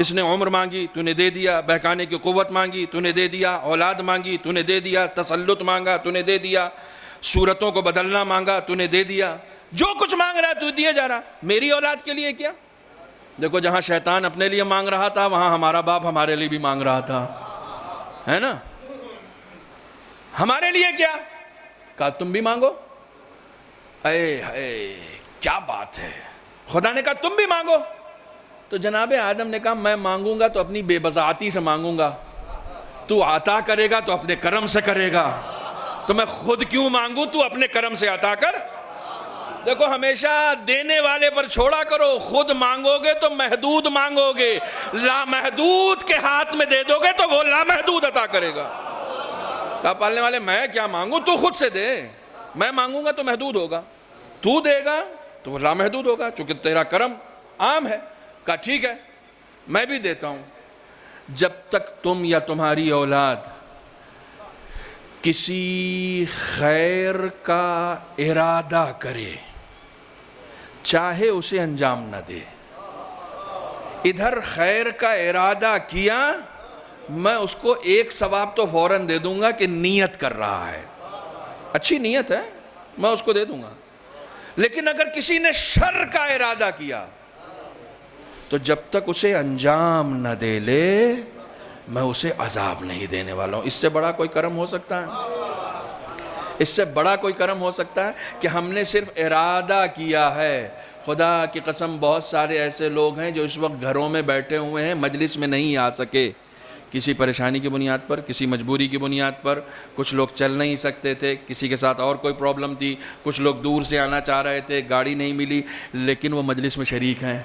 اس نے عمر مانگی تو نے دے دیا، بہکانے کی قوت مانگی تو نے دے دیا، اولاد مانگی تو نے دے دیا، تسلط مانگا تو نے دے دیا، صورتوں کو بدلنا مانگا تو نے دے دیا، جو کچھ مانگ رہا ہے تو دیا جا رہا۔ میری اولاد کے لیے کیا؟ دیکھو جہاں شیطان اپنے لیے مانگ رہا تھا وہاں ہمارا باپ ہمارے لیے بھی مانگ رہا تھا، ہے نا؟ ہمارے لیے کیا؟ کہا تم بھی مانگو۔ اے کیا بات ہے، خدا نے کہا تم بھی مانگو۔ تو جناب آدم نے کہا میں مانگوں گا تو اپنی بے بذاتی سے مانگوں گا، تو عطا کرے گا تو اپنے کرم سے کرے گا، تو میں خود کیوں مانگوں، تو اپنے کرم سے عطا کر۔ دیکھو ہمیشہ دینے والے پر چھوڑا کرو، خود مانگو گے تو محدود مانگو گے، لامحدود کے ہاتھ میں دے دو گے تو وہ لامحدود عطا کرے گا۔ کہا پالنے والے میں کیا مانگوں، تو خود سے دے، میں مانگوں گا تو محدود ہوگا، تو دے گا تو وہ لامحدود ہوگا، چونکہ تیرا کرم عام ہے۔ کہا ٹھیک ہے میں بھی دیتا ہوں، جب تک تم یا تمہاری اولاد کسی خیر کا ارادہ کرے چاہے اسے انجام نہ دے۔ ادھر خیر کا ارادہ کیا، میں اس کو ایک ثواب تو فوراً دے دوں گا کہ نیت کر رہا ہے، اچھی نیت ہے، میں اس کو دے دوں گا۔ لیکن اگر کسی نے شر کا ارادہ کیا تو جب تک اسے انجام نہ دے لے میں اسے عذاب نہیں دینے والا ہوں۔ اس سے بڑا کوئی کرم ہو سکتا ہے؟ اس سے بڑا کوئی کرم ہو سکتا ہے کہ ہم نے صرف ارادہ کیا ہے؟ خدا کی قسم بہت سارے ایسے لوگ ہیں جو اس وقت گھروں میں بیٹھے ہوئے ہیں، مجلس میں نہیں آ سکے، کسی پریشانی کی بنیاد پر، کسی مجبوری کی بنیاد پر، کچھ لوگ چل نہیں سکتے تھے، کسی کے ساتھ اور کوئی پرابلم تھی، کچھ لوگ دور سے آنا چاہ رہے تھے، گاڑی نہیں ملی، لیکن وہ مجلس میں شریک ہیں،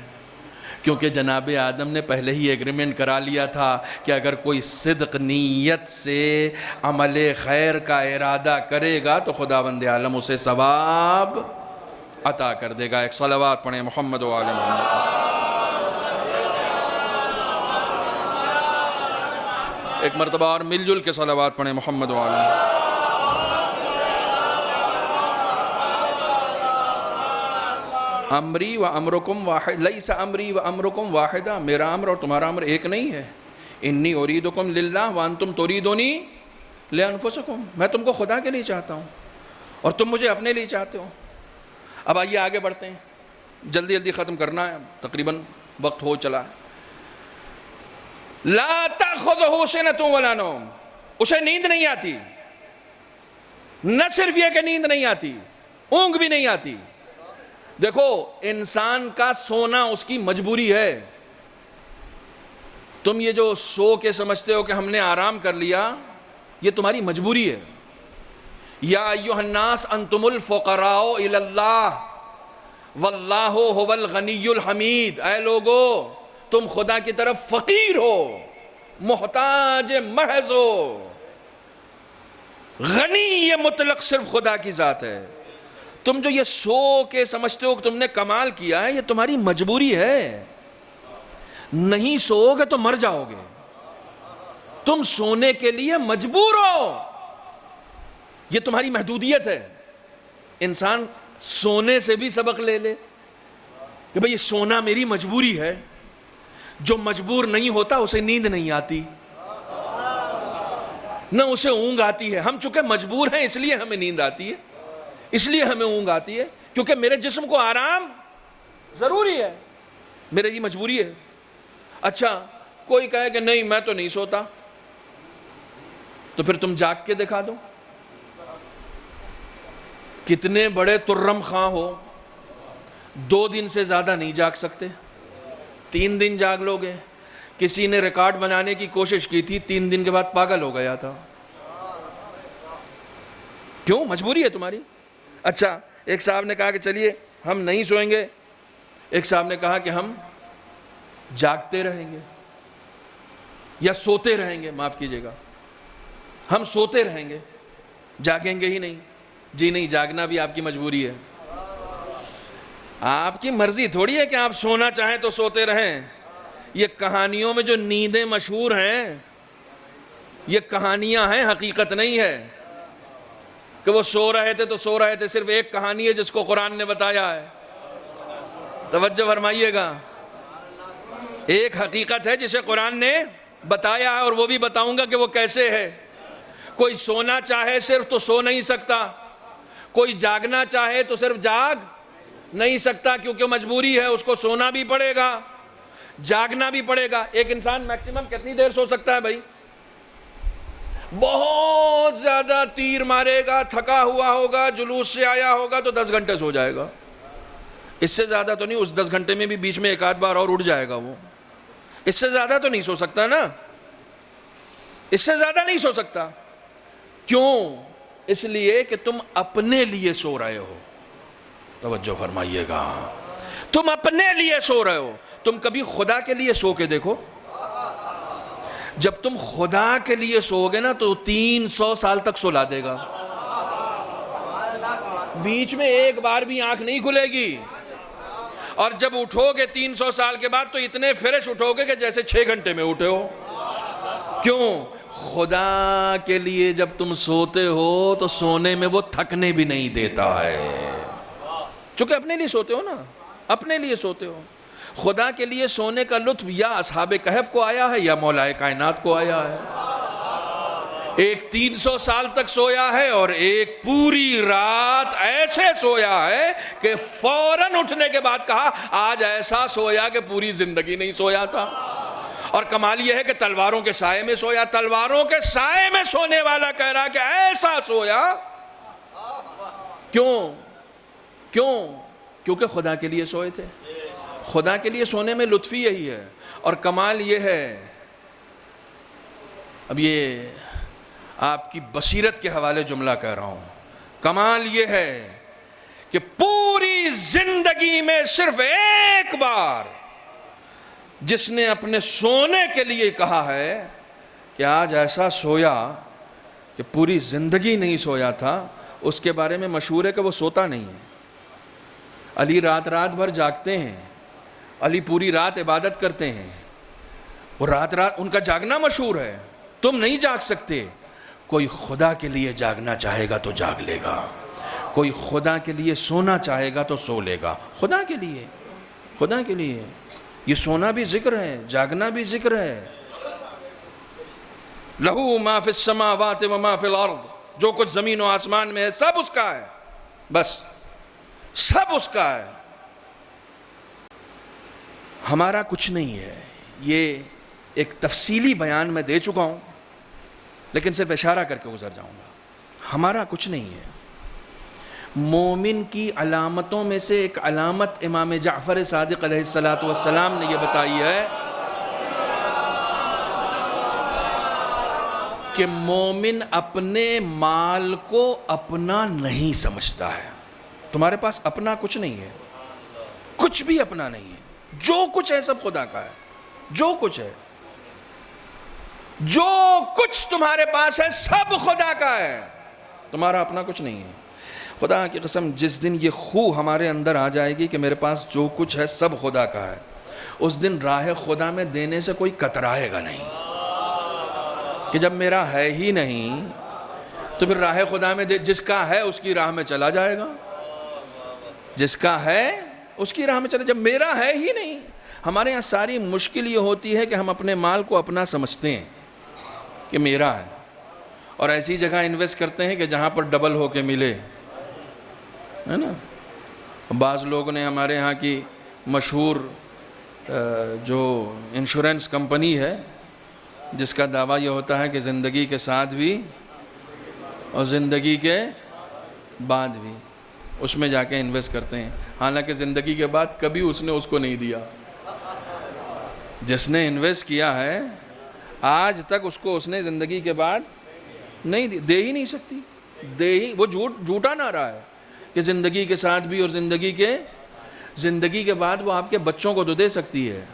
کیونکہ جناب آدم نے پہلے ہی ایگریمنٹ کرا لیا تھا کہ اگر کوئی صدق نیت سے عمل خیر کا ارادہ کرے گا تو خداوند عالم اسے ثواب عطا کر دے گا۔ ایک صلوات پڑھیں محمد و آل محمد۔ ایک مرتبہ اور مل جل کے صلوات پڑھیں محمد و آل محمد۔ امری و امرکم واحد، لیس امری و امرکم واحدہ، میرا امر اور تمہارا امر ایک نہیں ہے۔ انی اریدکم للہ وانتم تریدونی لانفسکم، میں تم کو خدا کے لیے چاہتا ہوں اور تم مجھے اپنے لیے چاہتے ہو۔ اب آئیے آگے بڑھتے ہیں، جلدی جلدی ختم کرنا ہے، تقریباً وقت ہو چلا ہے۔ لا تأخذہ سنۃ ولا نوم، اسے نیند نہیں آتی، نہ صرف یہ کہ نیند نہیں آتی، اونگ بھی نہیں آتی۔ دیکھو انسان کا سونا اس کی مجبوری ہے، تم یہ جو سو کے سمجھتے ہو کہ ہم نے آرام کر لیا، یہ تمہاری مجبوری ہے۔ یا ایھا الناس انتم الفقراء الی اللہ واللہ ھو الغنی الحمید، اے لوگو تم خدا کی طرف فقیر ہو، محتاج محض ہو۔ غنی یہ مطلق صرف خدا کی ذات ہے۔ تم جو یہ سو کے سمجھتے ہو کہ تم نے کمال کیا ہے، یہ تمہاری مجبوری ہے۔ نہیں سو گے تو مر جاؤ گے، تم سونے کے لیے مجبور ہو، یہ تمہاری محدودیت ہے۔ انسان سونے سے بھی سبق لے لے کہ بھئی یہ سونا میری مجبوری ہے۔ جو مجبور نہیں ہوتا اسے نیند نہیں آتی، نہ اسے اونگ آتی ہے۔ ہم چونکہ مجبور ہیں اس لیے ہمیں نیند آتی ہے، اس لیے ہمیں اونگ آتی ہے، کیونکہ میرے جسم کو آرام ضروری ہے، میری یہ مجبوری ہے۔ اچھا کوئی کہے کہ نہیں میں تو نہیں سوتا، تو پھر تم جاگ کے دکھا دو۔ کتنے بڑے ترم خواہ ہو، 2 دن سے زیادہ نہیں جاگ سکتے، 3 دن جاگ لو گے۔ کسی نے ریکارڈ بنانے کی کوشش کی تھی، 3 دن کے بعد پاگل ہو گیا تھا۔ کیوں؟ مجبوری ہے تمہاری۔ اچھا ایک صاحب نے کہا کہ چلیے ہم نہیں سوئیں گے، ایک صاحب نے کہا کہ ہم جاگتے رہیں گے یا سوتے رہیں گے، معاف کیجئے گا، ہم سوتے رہیں گے، جاگیں گے ہی نہیں۔ جی نہیں، جاگنا بھی آپ کی مجبوری ہے۔ آپ کی مرضی تھوڑی ہے کہ آپ سونا چاہیں تو سوتے رہیں۔ یہ کہانیوں میں جو نیندیں مشہور ہیں، یہ کہانیاں ہیں، حقیقت نہیں ہے کہ وہ سو رہے تھے تو سو رہے تھے۔ صرف ایک کہانی ہے جس کو قرآن نے بتایا ہے، توجہ فرمائیے گا۔ ایک حقیقت ہے جسے قرآن نے بتایا ہے، اور وہ بھی بتاؤں گا کہ وہ کیسے ہے۔ کوئی سونا چاہے صرف تو سو نہیں سکتا، کوئی جاگنا چاہے تو صرف جاگ نہیں سکتا، کیونکہ مجبوری ہے، اس کو سونا بھی پڑے گا، جاگنا بھی پڑے گا۔ ایک انسان میکسیمم کتنی دیر سو سکتا ہے بھائی؟ بہت زیادہ تیر مارے گا، تھکا ہوا ہوگا، جلوس سے آیا ہوگا تو 10 گھنٹے سو جائے گا، اس سے زیادہ تو نہیں۔ اس 10 گھنٹے میں بھی بیچ میں ایک آدھ بار اور اٹھ جائے گا وہ، اس سے زیادہ تو نہیں سو سکتا نا، اس سے زیادہ نہیں سو سکتا۔ کیوں؟ اس لیے کہ تم اپنے لیے سو رہے ہو۔ توجہ فرمائیے گا، تم اپنے لیے سو رہے ہو۔ تم کبھی خدا کے لیے سو کے دیکھو، جب تم خدا کے لیے سو گے نا تو 300 سال تک سلا دے گا، بیچ میں ایک بار بھی آنکھ نہیں کھلے گی، اور جب اٹھو گے 300 سال کے بعد تو اتنے فریش اٹھو گے کہ جیسے 6 گھنٹے میں اٹھے ہو۔ کیوں؟ خدا کے لیے جب تم سوتے ہو تو سونے میں وہ تھکنے بھی نہیں دیتا ہے، چونکہ اپنے لیے سوتے ہو نا، اپنے لیے سوتے ہو۔ خدا کے لیے سونے کا لطف یا اصحاب کہف کو آیا ہے یا مولا کائنات کو آیا ہے۔ ایک 300 سال تک سویا ہے اور ایک پوری رات ایسے سویا ہے کہ فوراً اٹھنے کے بعد کہا آج ایسا سویا کہ پوری زندگی نہیں سویا تھا۔ اور کمال یہ ہے کہ تلواروں کے سائے میں سویا، تلواروں کے سائے میں سونے والا کہہ رہا کہ ایسا سویا۔ کیوں؟ کیونکہ خدا کے لیے سوئے تھے۔ خدا کے لیے سونے میں لطفی یہی ہے۔ اور کمال یہ ہے، اب یہ آپ کی بصیرت کے حوالے جملہ کہہ رہا ہوں، کمال یہ ہے کہ پوری زندگی میں صرف ایک بار جس نے اپنے سونے کے لیے کہا ہے کہ آج ایسا سویا کہ پوری زندگی نہیں سویا تھا، اس کے بارے میں مشہور ہے کہ وہ سوتا نہیں ہے۔ علی رات بھر جاگتے ہیں، علی پوری رات عبادت کرتے ہیں، وہ رات ان کا جاگنا مشہور ہے۔ تم نہیں جاگ سکتے۔ کوئی خدا کے لیے جاگنا چاہے گا تو جاگ لے گا، کوئی خدا کے لیے سونا چاہے گا تو سو لے گا۔ خدا کے لیے یہ سونا بھی ذکر ہے، جاگنا بھی ذکر ہے۔ لہو ما فی السماوات و ما فی الارض، جو کچھ زمین و آسمان میں ہے سب اس کا ہے، بس سب اس کا ہے، ہمارا کچھ نہیں ہے۔ یہ ایک تفصیلی بیان میں دے چکا ہوں، لیکن صرف اشارہ کر کے گزر جاؤں گا۔ ہمارا کچھ نہیں ہے۔ مومن کی علامتوں میں سے ایک علامت امام جعفر صادق علیہ السلام نے یہ بتائی ہے کہ مومن اپنے مال کو اپنا نہیں سمجھتا ہے. تمہارے پاس اپنا کچھ نہیں ہے, کچھ بھی اپنا نہیں ہے. جو کچھ ہے سب خدا کا ہے. جو کچھ ہے, جو کچھ تمہارے پاس ہے سب خدا کا ہے. تمہارا اپنا کچھ نہیں ہے. خدا کی قسم جس دن یہ خو ہمارے اندر آ جائے گی کہ میرے پاس جو کچھ ہے سب خدا کا ہے, اس دن راہ خدا میں دینے سے کوئی کترائے گا نہیں. کہ جب میرا ہے ہی نہیں تو پھر راہ خدا میں جس کا ہے اس کی راہ میں چلا جائے گا. جس کا ہے اس کی راہ میں چلا. جب میرا ہے ہی نہیں. ہمارے یہاں ساری مشکل یہ ہوتی ہے کہ ہم اپنے مال کو اپنا سمجھتے ہیں کہ میرا ہے, اور ایسی جگہ انویسٹ کرتے ہیں کہ جہاں پر ڈبل ہو کے ملے, ہے نا. بعض لوگوں نے ہمارے یہاں کی مشہور جو انشورنس کمپنی ہے جس کا دعویٰ یہ ہوتا ہے کہ زندگی کے ساتھ بھی اور زندگی کے بعد بھی, اس میں جا کے انویسٹ کرتے ہیں. حالانکہ زندگی کے بعد کبھی اس نے اس کو نہیں دیا. جس نے انویسٹ کیا ہے آج تک اس کو اس نے زندگی کے بعد نہیں دے ہی نہیں سکتی. وہ جھوٹا نہ رہا ہے کہ زندگی کے ساتھ بھی اور زندگی کے بعد وہ آپ کے بچوں کو تو دے سکتی ہے,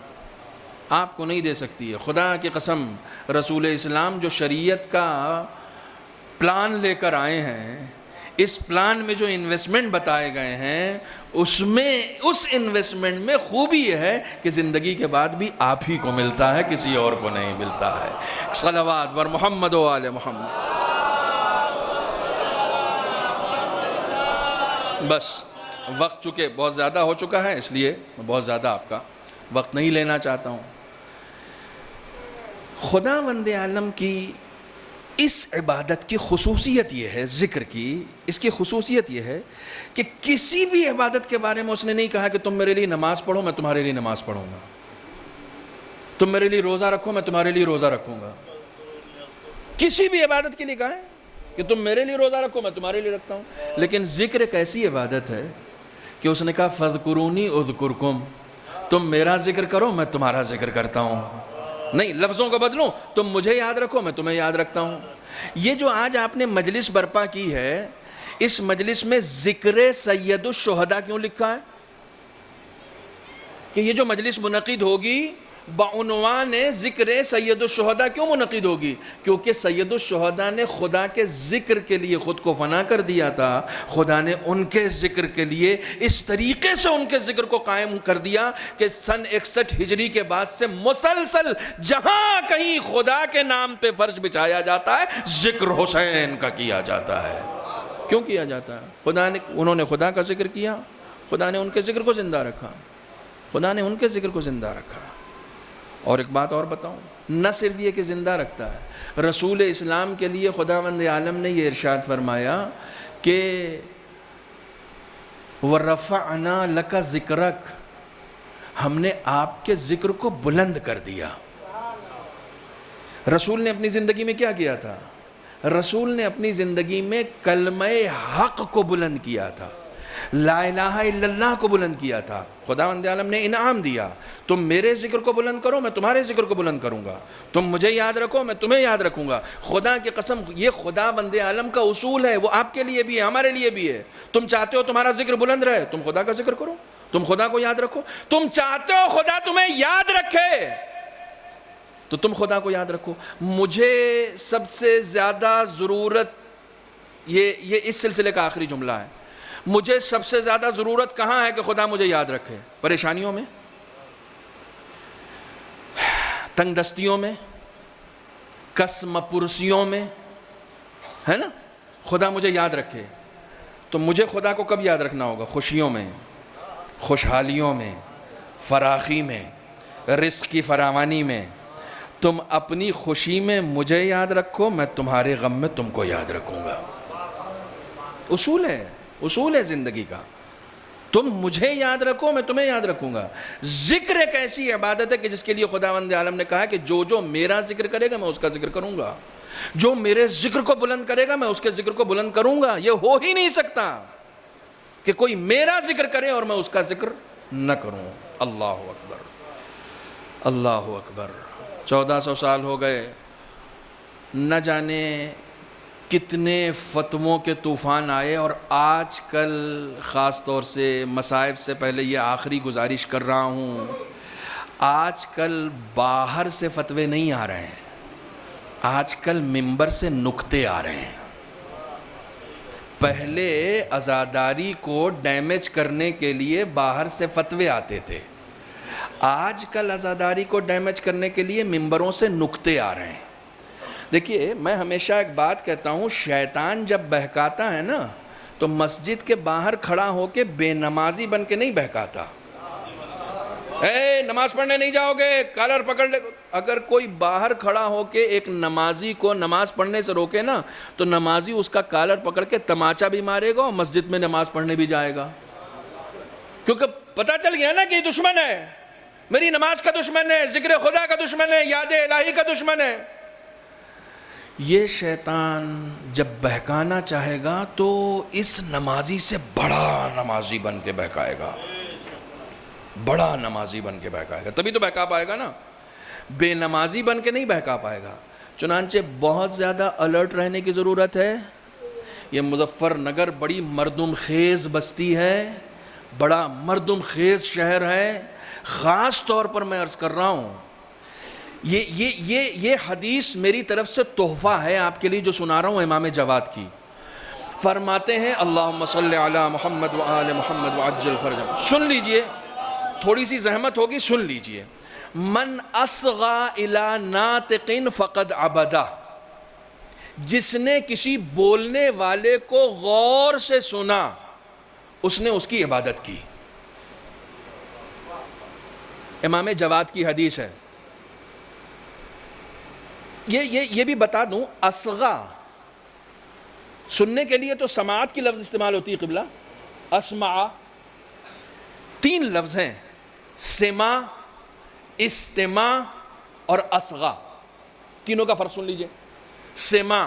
آپ کو نہیں دے سکتی ہے. خدا کی قسم رسول اسلام جو شریعت کا پلان لے کر آئے ہیں, اس پلان میں جو انویسٹمنٹ بتائے گئے ہیں اس انویسٹمنٹ میں خوبی یہ ہے کہ زندگی کے بعد بھی آپ ہی کو ملتا ہے, کسی اور کو نہیں ملتا ہے. صلوات بر محمد و آل محمد. بس وقت چونکہ بہت زیادہ ہو چکا ہے اس لیے میں بہت زیادہ آپ کا وقت نہیں لینا چاہتا ہوں. خداوند عالم کی اس عبادت کی خصوصیت یہ ہے, ذکر کی اس کی خصوصیت یہ ہے کہ کسی بھی عبادت کے بارے میں اس نے نہیں کہا کہ تم میرے لیے نماز پڑھو میں تمہارے لیے نماز پڑھوں گا, تم میرے لیے روزہ رکھو میں تمہارے لیے روزہ رکھوں گا. کسی بھی عبادت کے لیے کہا ہے کہ تم میرے لیے روزہ رکھو میں تمہارے لیے رکھتا ہوں. لیکن ذکر ایک ایسی عبادت ہے کہ اس نے کہا فَاذْكُرُونِي أُذْكُرْكُمْ, تم میرا ذکر کرو میں تمہارا ذکر کرتا ہوں. نہیں, لفظوں کو بدلوں, تم مجھے یاد رکھو میں تمہیں یاد رکھتا ہوں. یہ جو آج آپ نے مجلس برپا کی ہے, اس مجلس میں ذکر سید الشہداء کیوں لکھا ہے؟ کہ یہ جو مجلس منعقد ہوگی بعنوان ذکر سید الشہداء کیوں منعقد ہوگی؟ کیونکہ سید الشہداء نے خدا کے ذکر کے لیے خود کو فنا کر دیا تھا. خدا نے ان کے ذکر کے لیے اس طریقے سے ان کے ذکر کو قائم کر دیا کہ سن 61 ہجری کے بعد سے مسلسل جہاں کہیں خدا کے نام پہ فرض بچھایا جاتا ہے ذکر حسین کا کیا جاتا ہے. کیوں کیا جاتا ہے؟ انہوں نے خدا کا ذکر کیا, خدا نے ان کے ذکر کو زندہ رکھا, خدا نے ان کے ذکر کو زندہ رکھا. اور ایک بات اور بتاؤں, نہ صرف یہ کہ زندہ رکھتا ہے, رسول اسلام کے لیے خداوند عالم نے یہ ارشاد فرمایا کہ وَرَفَعْنَا لَكَ ذِكْرَكَ, ہم نے آپ کے ذکر کو بلند کر دیا. رسول نے اپنی زندگی میں کیا کیا تھا؟ رسول نے اپنی زندگی میں کلمہ حق کو بلند کیا تھا, لا الہ الا اللہ کو بلند کیا تھا. خداوند عالم نے انعام دیا, تم میرے ذکر کو بلند کرو میں تمہارے ذکر کو بلند کروں گا, تم مجھے یاد رکھو میں تمہیں یاد رکھوں گا. خدا کی قسم یہ خداوند عالم کا اصول ہے, وہ آپ کے لیے بھی ہے ہمارے لیے بھی ہے. تم چاہتے ہو تمہارا ذکر بلند رہے, تم خدا کا ذکر کرو, تم خدا کو یاد رکھو. تم چاہتے ہو خدا تمہیں یاد رکھے تو تم خدا کو یاد رکھو. مجھے سب سے زیادہ ضرورت, یہ اس سلسلے کا آخری جملہ ہے, مجھے سب سے زیادہ ضرورت کہاں ہے کہ خدا مجھے یاد رکھے؟ پریشانیوں میں, تنگ دستیوں میں, قسم پرسیوں میں, ہے نا. خدا مجھے یاد رکھے تو مجھے خدا کو کب یاد رکھنا ہوگا؟ خوشیوں میں, خوشحالیوں میں, فراخی میں, رزق کی فراوانی میں. تم اپنی خوشی میں مجھے یاد رکھو, میں تمہارے غم میں تم کو یاد رکھوں گا. اصول ہے زندگی کا. تم مجھے یاد رکھو میں تمہیں یاد رکھوں گا. ذکر ایک ایسی عبادت ہے کہ جس کے لیے خداوند عالم نے کہا کہ جو میرا ذکر کرے گا میں اس کا ذکر کروں گا, جو میرے ذکر کو بلند کرے گا میں اس کے ذکر کو بلند کروں گا. یہ ہو ہی نہیں سکتا کہ کوئی میرا ذکر کرے اور میں اس کا ذکر نہ کروں. اللہ اکبر, اللہ اکبر. 1400 سال ہو گئے نہ جانے کتنے فتووں کے طوفان آئے، اور آج کل خاص طور سے مصائب سے پہلے یہ آخری گزارش کر رہا ہوں، آج کل باہر سے فتوے نہیں آ رہے ہیں، آج کل منبر سے نکتے آ رہے ہیں۔ پہلے عزاداری کو ڈیمیج کرنے کے لیے باہر سے فتوے آتے تھے، آج کل عزاداری کو ڈیمیج کرنے کے لیے منبروں سے نکتے آ رہے ہیں۔ دیکھیے، میں ہمیشہ ایک بات کہتا ہوں، شیطان جب بہکاتا ہے نا تو مسجد کے باہر کھڑا ہو کے بے نمازی بن کے نہیں بہکاتا، اے نماز پڑھنے نہیں جاؤ گے، کالر پکڑ لے۔ اگر کوئی باہر کھڑا ہو کے ایک نمازی کو نماز پڑھنے سے روکے نا تو نمازی اس کا کالر پکڑ کے تماچا بھی مارے گا اور مسجد میں نماز پڑھنے بھی جائے گا، کیونکہ پتہ چل گیا نا کہ یہ دشمن ہے، میری نماز کا دشمن ہے، ذکر خدا کا دشمن ہے، یاد الہی کا دشمن ہے۔ یہ شیطان جب بہکانا چاہے گا تو اس نمازی سے بڑا نمازی بن کے بہکائے گا، بڑا نمازی بن کے بہکائے گا، تبھی تو بہکا پائے گا نا، بے نمازی بن کے نہیں بہکا پائے گا۔ چنانچہ بہت زیادہ الرٹ رہنے کی ضرورت ہے۔ یہ مظفر نگر بڑی مردم خیز بستی ہے، بڑا مردم خیز شہر ہے، خاص طور پر میں عرض کر رہا ہوں، یہ حدیث میری طرف سے تحفہ ہے آپ کے لیے جو سنا رہا ہوں امام جواد کی۔ فرماتے ہیں اللہم صلی علی محمد وآل محمد وعجل فرجہ، سن لیجئے، تھوڑی سی زحمت ہوگی، سن لیجئے۔ من اصغى الى ناطق فقد عبدہ، جس نے کسی بولنے والے کو غور سے سنا اس نے اس کی عبادت کی۔ امام جواد کی حدیث ہے۔ یہ بھی بتا دوں، اصغا سننے کے لیے تو سماعت کی لفظ استعمال ہوتی ہے قبلہ، اسمع، تین لفظ ہیں، سمع، استماع اور اصغا، تینوں کا فرق سن لیجئے۔ سمع،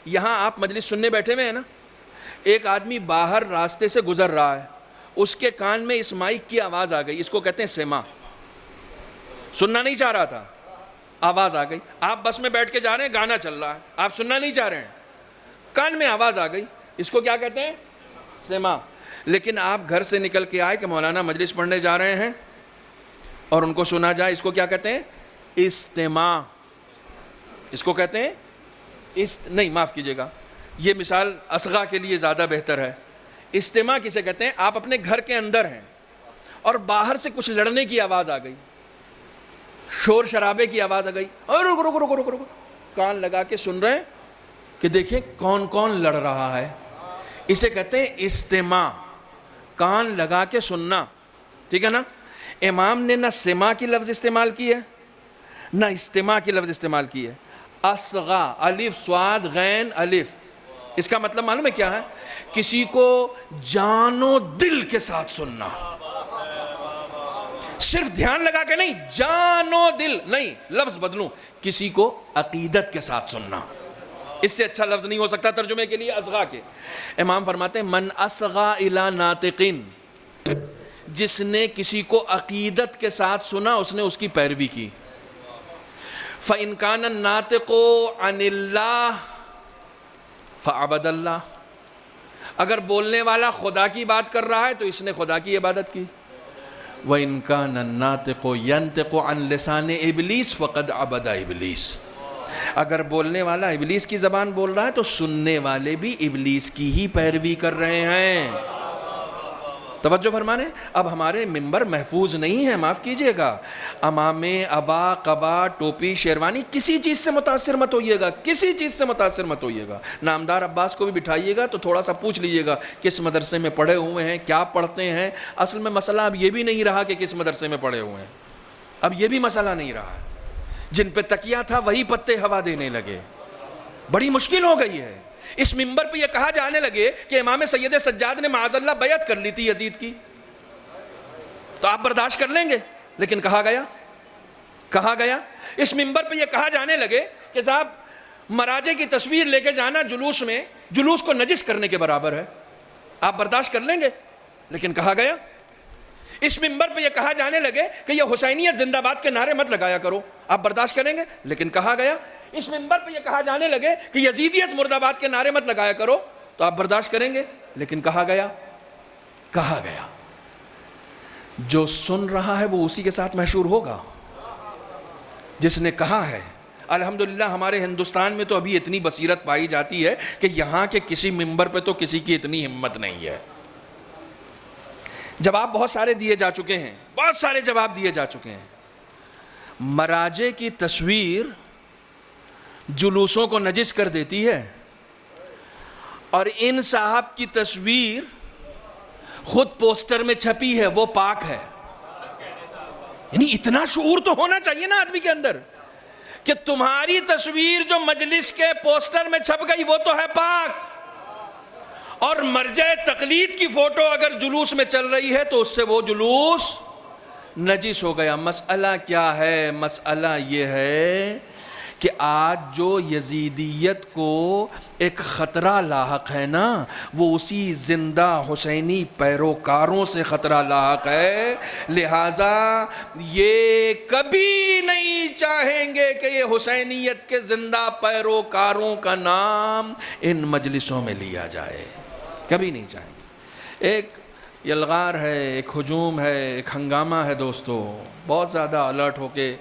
یہاں آپ مجلس سننے بیٹھے ہوئے ہیں نا، ایک آدمی باہر راستے سے گزر رہا ہے، اس کے کان میں اس مائک کی آواز آ گئی، اس کو کہتے ہیں سمع، سننا نہیں چاہ رہا تھا، آواز آ گئی۔ آپ بس میں بیٹھ کے جا رہے ہیں، گانا چل رہا ہے، آپ سننا نہیں چاہ رہے ہیں، کان میں آواز آ گئی، اس کو کیا کہتے ہیں؟ سمع۔ لیکن آپ گھر سے نکل کے آئے کہ مولانا مجلس پڑھنے جا رہے ہیں اور ان کو سنا جائے، اس کو کیا کہتے ہیں؟ استماع۔ اس کو کہتے ہیں نہیں، معاف کیجئے گا، یہ مثال اصغا کے لیے زیادہ بہتر ہے۔ استماع کسے کہتے ہیں؟ آپ اپنے گھر کے اندر ہیں اور باہر سے کچھ لڑنے کی آواز آ گئی، شور شرابے کی آواز آ گئی، اور رکو، کان لگا کے سن رہے ہیں کہ دیکھیں کون کون لڑ رہا ہے، اسے کہتے ہیں استماع، کان لگا کے سننا، ٹھیک ہے نا؟ امام نے نہ سماع کی لفظ استعمال کی ہے نہ استماع کی لفظ استعمال کی ہے۔ اصغا، الف صاد غین الف، اس کا مطلب معلوم ہے کیا ہے؟ کسی کو جان و دل کے ساتھ سننا، صرف دھیان لگا کے نہیں، جان و دل نہیں، لفظ بدلوں، کسی کو عقیدت کے ساتھ سننا، اس سے اچھا لفظ نہیں ہو سکتا ترجمے کے لیے اصغا کے۔ امام فرماتے ہیں من اصغا الی ناطقین، جس نے کسی کو عقیدت کے ساتھ سنا اس نے اس کی پیروی کی۔ فَإِنْ كَانَ النَّاطِقُ عَنِ اللَّهِ فَعَبَدَ اللَّهِ، اگر بولنے والا خدا کی بات کر رہا ہے تو اس نے خدا کی عبادت کی۔ وَإِنْ كَانَ النَّاطِقُ يَنْطِقُ عَنْ لِسَانِ إِبْلِيسِ فَقَدْ عَبَدَ إِبْلِيسِ، اگر بولنے والا ابلیس کی زبان بول رہا ہے تو سننے والے بھی ابلیس کی ہی پیروی کر رہے ہیں۔ توجہ فرمانے، اب ہمارے ممبر محفوظ نہیں ہیں، معاف کیجئے گا، امامے، ابا، قبا، ٹوپی، شیروانی، کسی چیز سے متاثر مت ہوئیے گا، کسی چیز سے متاثر مت ہوئیے گا۔ نامدار عباس کو بھی بٹھائیے گا تو تھوڑا سا پوچھ لیجئے گا کس مدرسے میں پڑھے ہوئے ہیں، کیا پڑھتے ہیں۔ اصل میں مسئلہ اب یہ بھی نہیں رہا کہ کس مدرسے میں پڑھے ہوئے ہیں، اب یہ بھی مسئلہ نہیں رہا ہے، جن پہ تکیہ تھا وہی پتے ہوا دینے لگے، بڑی مشکل ہو گئی ہے۔ اس منبر پہ یہ کہا جانے لگے کہ امام سید سجاد نے معاذ اللہ بیعت کر لی تھی یزید کی، تو آپ برداشت کر لیں گے، لیکن کہا گیا اس منبر پہ یہ کہا جانے لگے کہ صاحب مراجے کی تصویر لے کے جانا جلوس میں، جلوس کو نجس کرنے کے برابر ہے، آپ برداشت کر لیں گے، لیکن کہا گیا۔ اس منبر پہ یہ کہا جانے لگے کہ یہ حسینیت زندہ باد کے نعرے مت لگایا کرو، آپ برداشت کریں گے، لیکن کہا گیا۔ اس منبر پہ یہ کہا جانے لگے کہ یزیدیت مرد آباد کے نعرے مت لگایا کرو، تو آپ برداشت کریں گے؟ لیکن کہا گیا جو سن رہا ہے وہ اسی کے ساتھ محشور ہوگا جس نے کہا ہے۔ الحمدللہ ہمارے ہندوستان میں تو ابھی اتنی بصیرت پائی جاتی ہے کہ یہاں کے کسی منبر پہ تو کسی کی اتنی ہمت نہیں ہے۔ جواب بہت سارے دیے جا چکے ہیں، بہت سارے جواب دیے جا چکے ہیں۔ مراجع کی تصویر جلوسوں کو نجس کر دیتی ہے، اور ان صاحب کی تصویر خود پوسٹر میں چھپی ہے، وہ پاک ہے۔ یعنی اتنا شعور تو ہونا چاہیے نا آدمی کے اندر کہ تمہاری تصویر جو مجلس کے پوسٹر میں چھپ گئی وہ تو ہے پاک، اور مرجع تقلید کی فوٹو اگر جلوس میں چل رہی ہے تو اس سے وہ جلوس نجس ہو گیا۔ مسئلہ کیا ہے؟ مسئلہ یہ ہے کہ آج جو یزیدیت کو ایک خطرہ لاحق ہے نا، وہ اسی زندہ حسینی پیروکاروں سے خطرہ لاحق ہے، لہٰذا یہ کبھی نہیں چاہیں گے کہ یہ حسینیت کے زندہ پیروکاروں کا نام ان مجلسوں میں لیا جائے، کبھی نہیں چاہیں گے۔ ایک یلغار ہے، ایک ہجوم ہے، ایک ہنگامہ ہے دوستو، بہت زیادہ الرٹ ہو کے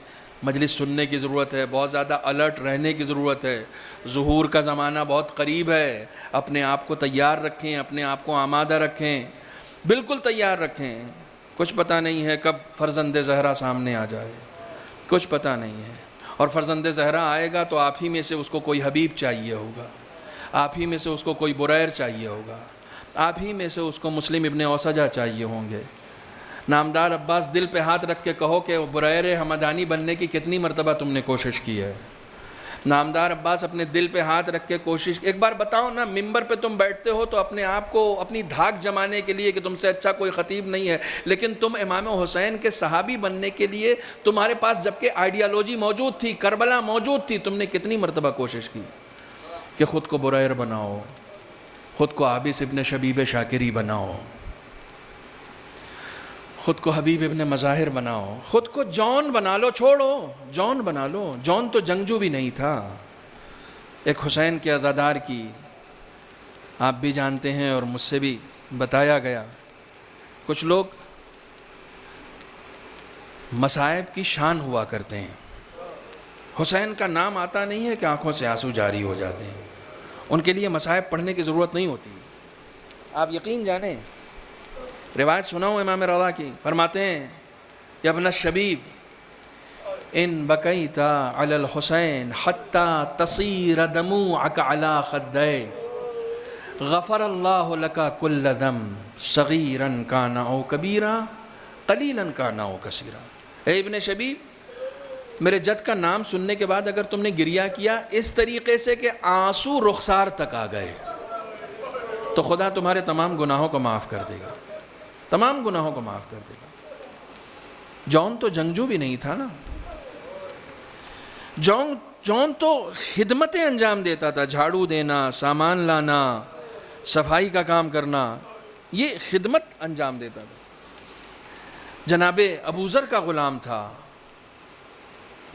مجلس سننے کی ضرورت ہے، بہت زیادہ الرٹ رہنے کی ضرورت ہے۔ ظہور کا زمانہ بہت قریب ہے، اپنے آپ کو تیار رکھیں، اپنے آپ کو آمادہ رکھیں، بالکل تیار رکھیں۔ کچھ پتہ نہیں ہے کب فرزند زہرا سامنے آ جائے، کچھ پتہ نہیں ہے، اور فرزند زہرا آئے گا تو آپ ہی میں سے اس کو کوئی حبیب چاہیے ہوگا، آپ ہی میں سے اس کو کوئی بریر چاہیے ہوگا، آپ ہی میں سے اس کو مسلم ابن اوسجہ چاہیے ہوں گے۔ نامدار عباس دل پہ ہاتھ رکھ کے کہو کہ بریر حمدانی بننے کی کتنی مرتبہ تم نے کوشش کی ہے؟ نامدار عباس اپنے دل پہ ہاتھ رکھ کے کوشش، ایک بار بتاؤ نا، ممبر پہ تم بیٹھتے ہو تو اپنے آپ کو اپنی دھاک جمانے کے لیے کہ تم سے اچھا کوئی خطیب نہیں ہے، لیکن تم امام حسین کے صحابی بننے کے لیے تمہارے پاس جبکہ آئیڈیالوجی موجود تھی، کربلا موجود تھی، تم نے کتنی مرتبہ کوشش کی کہ خود کو بریر بناؤ، خود کو عابس ابن شبیب شاکری بناؤ، خود کو حبیب ابن مظاہر بناؤ، خود کو جون بنا لو، چھوڑو جون بنا لو۔ جون تو جنگجو بھی نہیں تھا، ایک حسین کے عزادار کی آپ بھی جانتے ہیں اور مجھ سے بھی بتایا گیا، کچھ لوگ مصائب کی شان ہوا کرتے ہیں، حسین کا نام آتا نہیں ہے کہ آنکھوں سے آنسو جاری ہو جاتے ہیں، ان کے لیے مصائب پڑھنے کی ضرورت نہیں ہوتی۔ آپ یقین جانیں، روایت سناؤں امام رضا کی، فرماتے ہیں یا ابن الشبیب ان بکیت علی الحسین حتی تصیر دموعک علی خدیک غفر اللہ لک کل دم صغیرا کان او کبیرا قلیلا کان او کثیرا۔ اے ابن شبیب، میرے جد کا نام سننے کے بعد اگر تم نے گریہ کیا اس طریقے سے کہ آنسو رخسار تک آ گئے تو خدا تمہارے تمام گناہوں کو معاف کر دے گا، تمام گناہوں کو معاف کر دے گا۔ جون تو جنگجو بھی نہیں تھا نا، جون تو خدمتیں انجام دیتا تھا، جھاڑو دینا، سامان لانا، صفائی کا کام کرنا، یہ خدمت انجام دیتا تھا۔ جناب ابوذر کا غلام تھا۔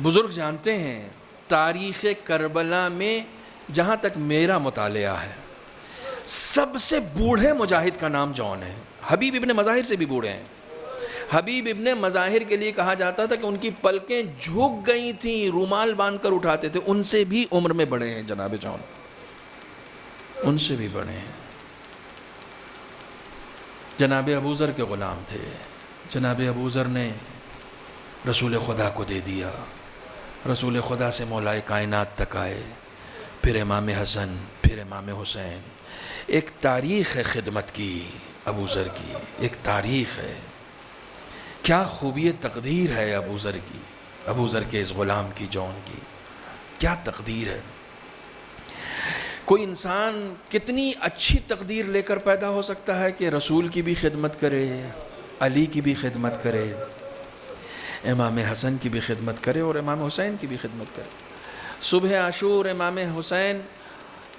بزرگ جانتے ہیں تاریخ کربلا میں جہاں تک میرا مطالعہ ہے سب سے بوڑھے مجاہد کا نام جون ہے، حبیب ابن مظاہر سے بھی بوڑھے ہیں۔ حبیب ابن مظاہر کے لیے کہا جاتا تھا کہ ان کی پلکیں جھک گئی تھیں، رومال باندھ کر اٹھاتے تھے، ان سے بھی عمر میں بڑے ہیں جناب جون، ان سے بھی بڑے ہیں۔ جناب ابوذر کے غلام تھے، جناب ابوذر نے رسول خدا کو دے دیا، رسول خدا سے مولا کائنات تک آئے، پھر امام حسن، پھر امام حسین۔ ایک تاریخ ہے خدمت کی ابوذر کی، ایک تاریخ ہے۔ کیا خوبی تقدیر ہے ابوذر کی، ابوذر کے اس غلام کی، جون کی، کیا تقدیر ہے۔ کوئی انسان کتنی اچھی تقدیر لے کر پیدا ہو سکتا ہے کہ رسول کی بھی خدمت کرے، علی کی بھی خدمت کرے، امام حسن کی بھی خدمت کرے اور امام حسین کی بھی خدمت کرے۔ صبح عاشور امام حسین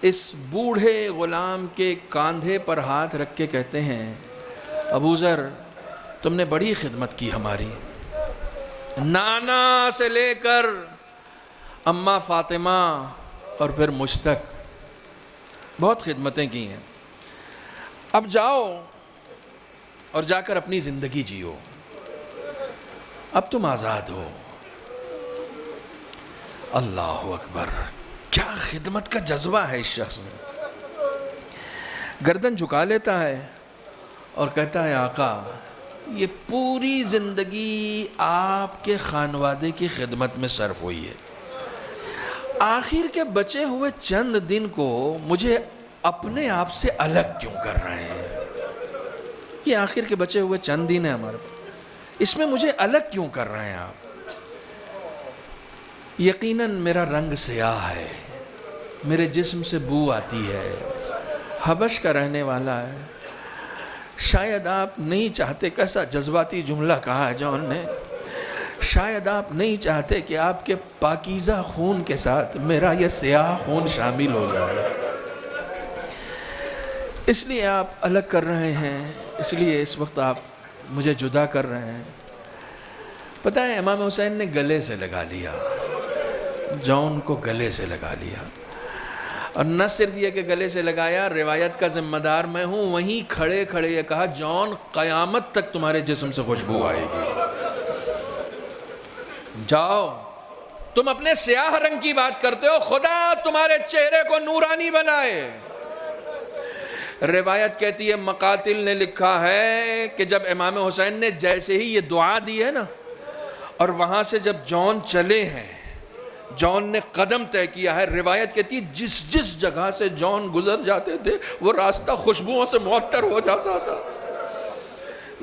اس بوڑھے غلام کے کاندھے پر ہاتھ رکھ کے کہتے ہیں، ابوذر تم نے بڑی خدمت کی ہماری، نانا سے لے کر اماں فاطمہ اور پھر مجھ تک بہت خدمتیں کی ہیں. اب جاؤ اور جا کر اپنی زندگی جیو، اب تم آزاد ہو. اللہ اکبر، کیا خدمت کا جذبہ ہے اس شخص میں. گردن جھکا لیتا ہے اور کہتا ہے آقا یہ پوری زندگی آپ کے خانوادے کی خدمت میں صرف ہوئی ہے، آخر کے بچے ہوئے چند دن کو مجھے اپنے آپ سے الگ کیوں کر رہے ہیں؟ یہ آخر کے بچے ہوئے چند دن ہیں ہمارے پاس، اس میں مجھے الگ کیوں کر رہے ہیں آپ؟ یقیناً میرا رنگ سیاہ ہے، میرے جسم سے بو آتی ہے، حبش کا رہنے والا ہے. شاید آپ نہیں چاہتے، کیسا جذباتی جملہ کہا ہے جان نے، شاید آپ نہیں چاہتے کہ آپ کے پاکیزہ خون کے ساتھ میرا یہ سیاہ خون شامل ہو جائے، اس لیے آپ الگ کر رہے ہیں، اس لیے اس وقت آپ مجھے جدا کر رہے ہیں. پتہ ہے امام حسین نے گلے سے لگا لیا، جان کو گلے سے لگا لیا، اور نہ صرف یہ کہ گلے سے لگایا، روایت کا ذمہ دار میں ہوں، وہیں کھڑے کھڑے یہ کہا جان قیامت تک تمہارے جسم سے خوشبو آئے گی. جاؤ، تم اپنے سیاہ رنگ کی بات کرتے ہو، خدا تمہارے چہرے کو نورانی بنائے. روایت کہتی ہے، مقاتل نے لکھا ہے کہ جب امام حسین نے جیسے ہی یہ دعا دی ہے نا، اور وہاں سے جب جان چلے ہیں، جان نے قدم طے کیا ہے، روایت کہتی ہے جس جس جگہ سے جان گزر جاتے تھے وہ راستہ خوشبوؤں سے معطر ہو جاتا تھا.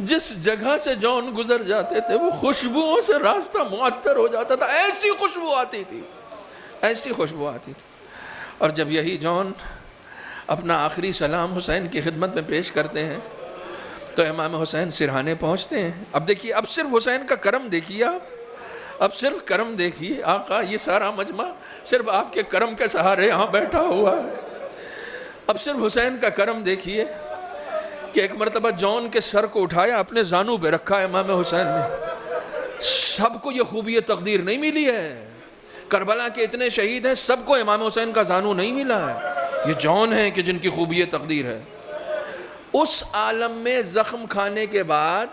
جس جگہ سے جان گزر جاتے تھے وہ خوشبوؤں سے راستہ معطر ہو جاتا تھا. ایسی خوشبو آتی تھی، ایسی خوشبو آتی تھی. اور جب یہی جان اپنا آخری سلام حسین کی خدمت میں پیش کرتے ہیں تو امام حسین سرہانے پہنچتے ہیں. اب دیکھیے، اب صرف حسین کا کرم دیکھیے، اب صرف کرم دیکھیے. آقا یہ سارا مجمع صرف آپ کے کرم کے سہارے یہاں بیٹھا ہوا ہے. اب صرف حسین کا کرم دیکھیے کہ ایک مرتبہ جان کے سر کو اٹھایا، اپنے زانوں پہ رکھا امام حسین نے. سب کو یہ خوبی تقدیر نہیں ملی ہے، کربلا کے اتنے شہید ہیں، سب کو امام حسین کا زانو نہیں ملا ہے. یہ جان ہیں کہ جن کی خوبی تقدیر ہے. اس عالم میں زخم کھانے کے بعد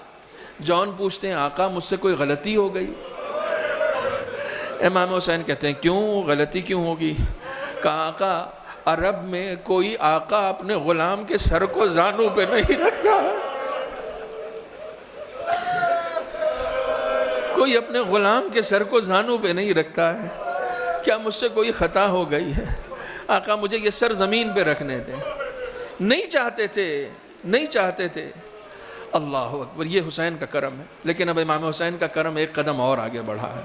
جان پوچھتے ہیں آقا مجھ سے کوئی غلطی ہو گئی؟ امام حسین کہتے ہیں کیوں غلطی کیوں ہوگی؟ کہا آقا عرب میں کوئی آقا اپنے غلام کے سر کو زانوں پہ نہیں رکھتا، کوئی اپنے غلام کے سر کو زانوں پہ نہیں رکھتا ہے. کیا مجھ سے کوئی خطا ہو گئی ہے؟ آقا مجھے یہ سر زمین پہ رکھنے دیں. نہیں چاہتے تھے، نہیں چاہتے تھے. اللہ اکبر، یہ حسین کا کرم ہے. لیکن اب امام حسین کا کرم ایک قدم اور آگے بڑھا ہے،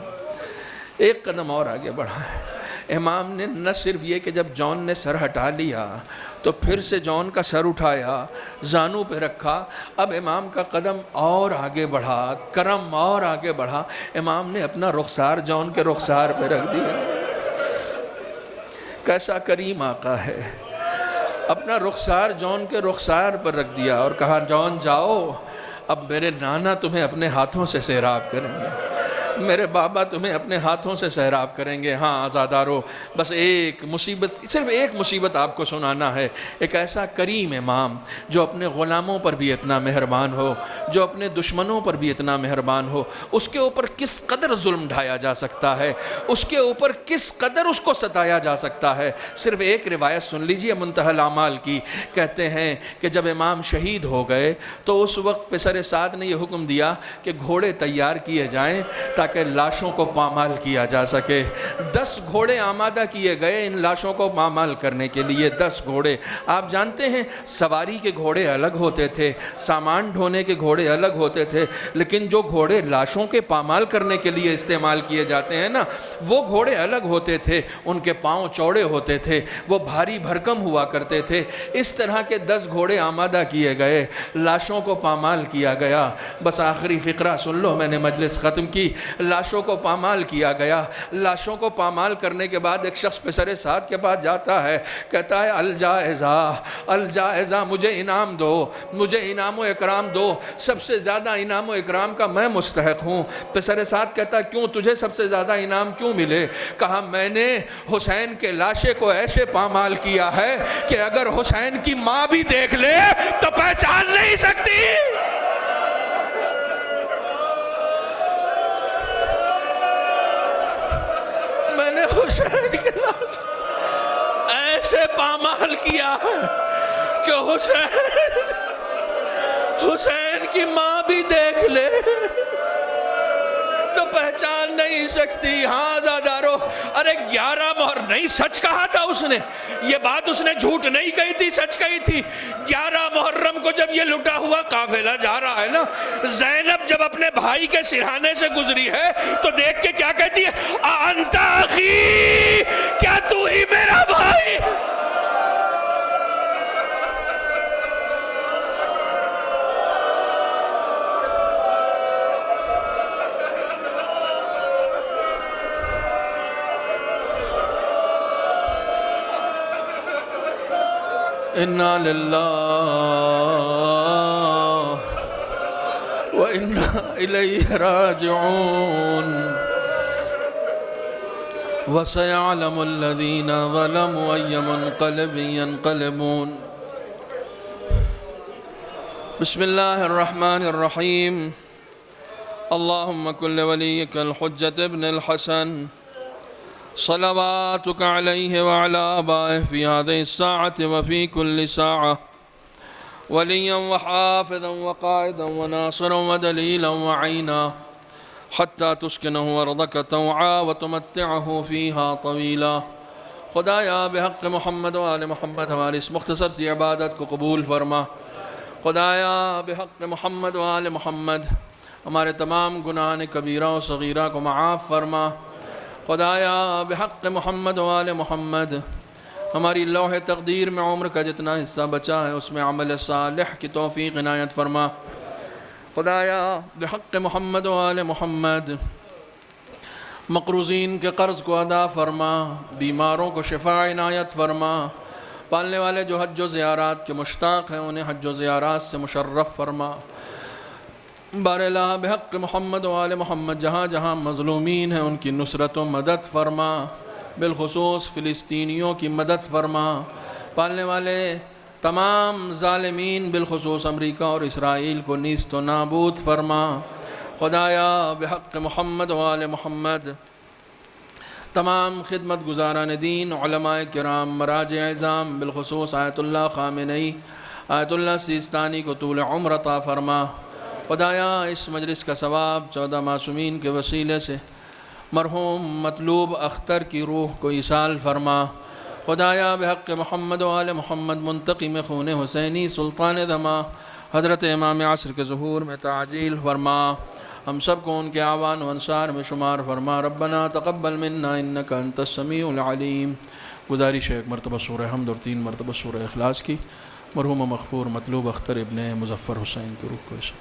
ایک قدم اور آگے بڑھا ہے. امام نے نہ صرف یہ کہ جب جان نے سر ہٹا لیا تو پھر سے جان کا سر اٹھایا، زانوں پہ رکھا. اب امام کا قدم اور آگے بڑھا، کرم اور آگے بڑھا. امام نے اپنا رخسار جان کے رخسار پہ رکھ دیا. کیسا کریم آقا ہے، اپنا رخسار جان کے رخسار پر رکھ دیا اور کہا جان جاؤ، اب میرے نانا تمہیں اپنے ہاتھوں سے سیراب کریں گے، میرے بابا تمہیں اپنے ہاتھوں سے سیراب کریں گے. ہاں آزادارو، بس ایک مصیبت، صرف ایک مصیبت آپ کو سنانا ہے. ایک ایسا کریم امام جو اپنے غلاموں پر بھی اتنا مہربان ہو، جو اپنے دشمنوں پر بھی اتنا مہربان ہو، اس کے اوپر کس قدر ظلم ڈھایا جا سکتا ہے، اس کے اوپر کس قدر اس کو ستایا جا سکتا ہے. صرف ایک روایت سن لیجئے منتہی الاعمال کی. کہتے ہیں کہ جب امام شہید ہو گئے تو اس وقت پسر سعد نے یہ حکم دیا کہ گھوڑے تیار کیے جائیں تاکہ لاشوں کو پامال کیا جا سکے. 10 گھوڑے آمادہ کیے گئے ان لاشوں کو پامال کرنے کے لیے. 10 گھوڑے. آپ جانتے ہیں سواری کے گھوڑے الگ ہوتے تھے، سامان ڈھونے کے گھوڑے الگ ہوتے تھے، لیکن جو گھوڑے لاشوں کے پامال کرنے کے لیے استعمال کیے جاتے ہیں نا، وہ گھوڑے الگ ہوتے تھے. ان کے پاؤں چوڑے ہوتے تھے، وہ بھاری بھرکم ہوا کرتے تھے. اس طرح کے 10 گھوڑے آمادہ کیے گئے، لاشوں کو پامال کیا گیا. بس آخری فقرہ سن لو، میں نے مجلس ختم کی. لاشوں کو پامال کیا گیا. لاشوں کو پامال کرنے کے بعد ایک شخص پسر سعد کے پاس جاتا ہے، کہتا ہے الجائزہ، الجائزہ، مجھے انعام دو، مجھے انعام و اکرام دو. سب سب سے زیادہ انعام و اکرام کا میں مستحق ہوں۔ پسر سعد کہتا کیوں تجھے سب سے زیادہ انعام کیوں ملے؟ کہا میں نے حسین کے لاشے کو ایسے پامال کیا ہے کہ اگر حسین کی ماں بھی دیکھ لے تو پہچان نہیں سکتی۔ میں نے حسین کے لاشے ایسے پامال کیا ہے کہ حسین کی ماں بھی دیکھ لے تو پہچان نہیں سکتی۔ ہاں زادارو، ارے 11 مہر نہیں، سچ کہا تھا اس نے، یہ بات اس نے جھوٹ نہیں کہی تھی، سچ کہی تھی۔ 11 محرم کو جب یہ لٹا ہوا قافلہ جا رہا ہے نا، زینب جب اپنے بھائی کے سرہانے سے گزری ہے تو دیکھ کے کیا کہتی ہے؟ انت اخی، کیا تو ہی میرا بھائی؟ اِنَّا لِلَّهِ وَإِنَّا إِلَيْهِ رَاجِعُونَ وَسَيَعْلَمُ الَّذِينَ ظَلَمُوا أَيَّ مُنْقَلِبٍ يَنْقَلِبُونَ۔ بسم اللہ الرحمن الرحیم۔ اللہم کل ولیک الحجت ابن الحسن صلواتك عليه وعلى آبائه في هذه الساعة وفي كل ساعة وليا وحافظا وقائدا وناصرا ودليلا وعينا حتى تسكنه أرضك طوعا وتمتعه فيها طويلا۔ خدایا بحق محمد وآل محمد ہماری اس مختصر سی عبادت کو قبول فرما۔ خدایا بحق محمد وآل محمد ہمارے تمام گناہان کبیرہ و صغیرہ کو معاف فرما۔ خدایا بحق محمد وآل محمد ہماری لوح تقدیر میں عمر کا جتنا حصہ بچا ہے اس میں عمل صالح کی توفیق عنایت فرما۔ خدایا بحق محمد وآل محمد مقروضین کے قرض کو ادا فرما، بیماروں کو شفا عنایت فرما، پالنے والے جو حج و زیارات کے مشتاق ہیں انہیں حج و زیارات سے مشرف فرما۔ بار الہ بحق محمد وآل محمد جہاں جہاں مظلومین ہیں ان کی نصرت و مدد فرما، بالخصوص فلسطینیوں کی مدد فرما، پالنے والے تمام ظالمین بالخصوص امریکہ اور اسرائیل کو نیست و نابود فرما۔ خدایا بحق محمد وآل محمد تمام خدمت گزاران دین، علماء کرام، مراجع عظام، بالخصوص آیت اللہ خامنئی، آیت اللہ سیستانی کو طول عمر عطا فرما۔ خدایا اس مجلس کا ثواب 14 معصومین کے وسیلے سے مرحوم مطلوب اختر کی روح کو ایصال فرما۔ خدایا بحق محمد وآل محمد منتقم خون حسینی سلطان دما حضرت امام عصر کے ظہور میں تعجیل فرما، ہم سب کو ان کے اعوان و انصار میں شمار فرما۔ ربنا تقبل منا انک انت السمیع العلیم۔ گزارش ہے ایک مرتبہ سورہ حمد اور 3 مرتبہ سورہ اخلاص کی، مرحوم مغفور مطلوب اختر ابن مظفر حسین کی روح کو ایسا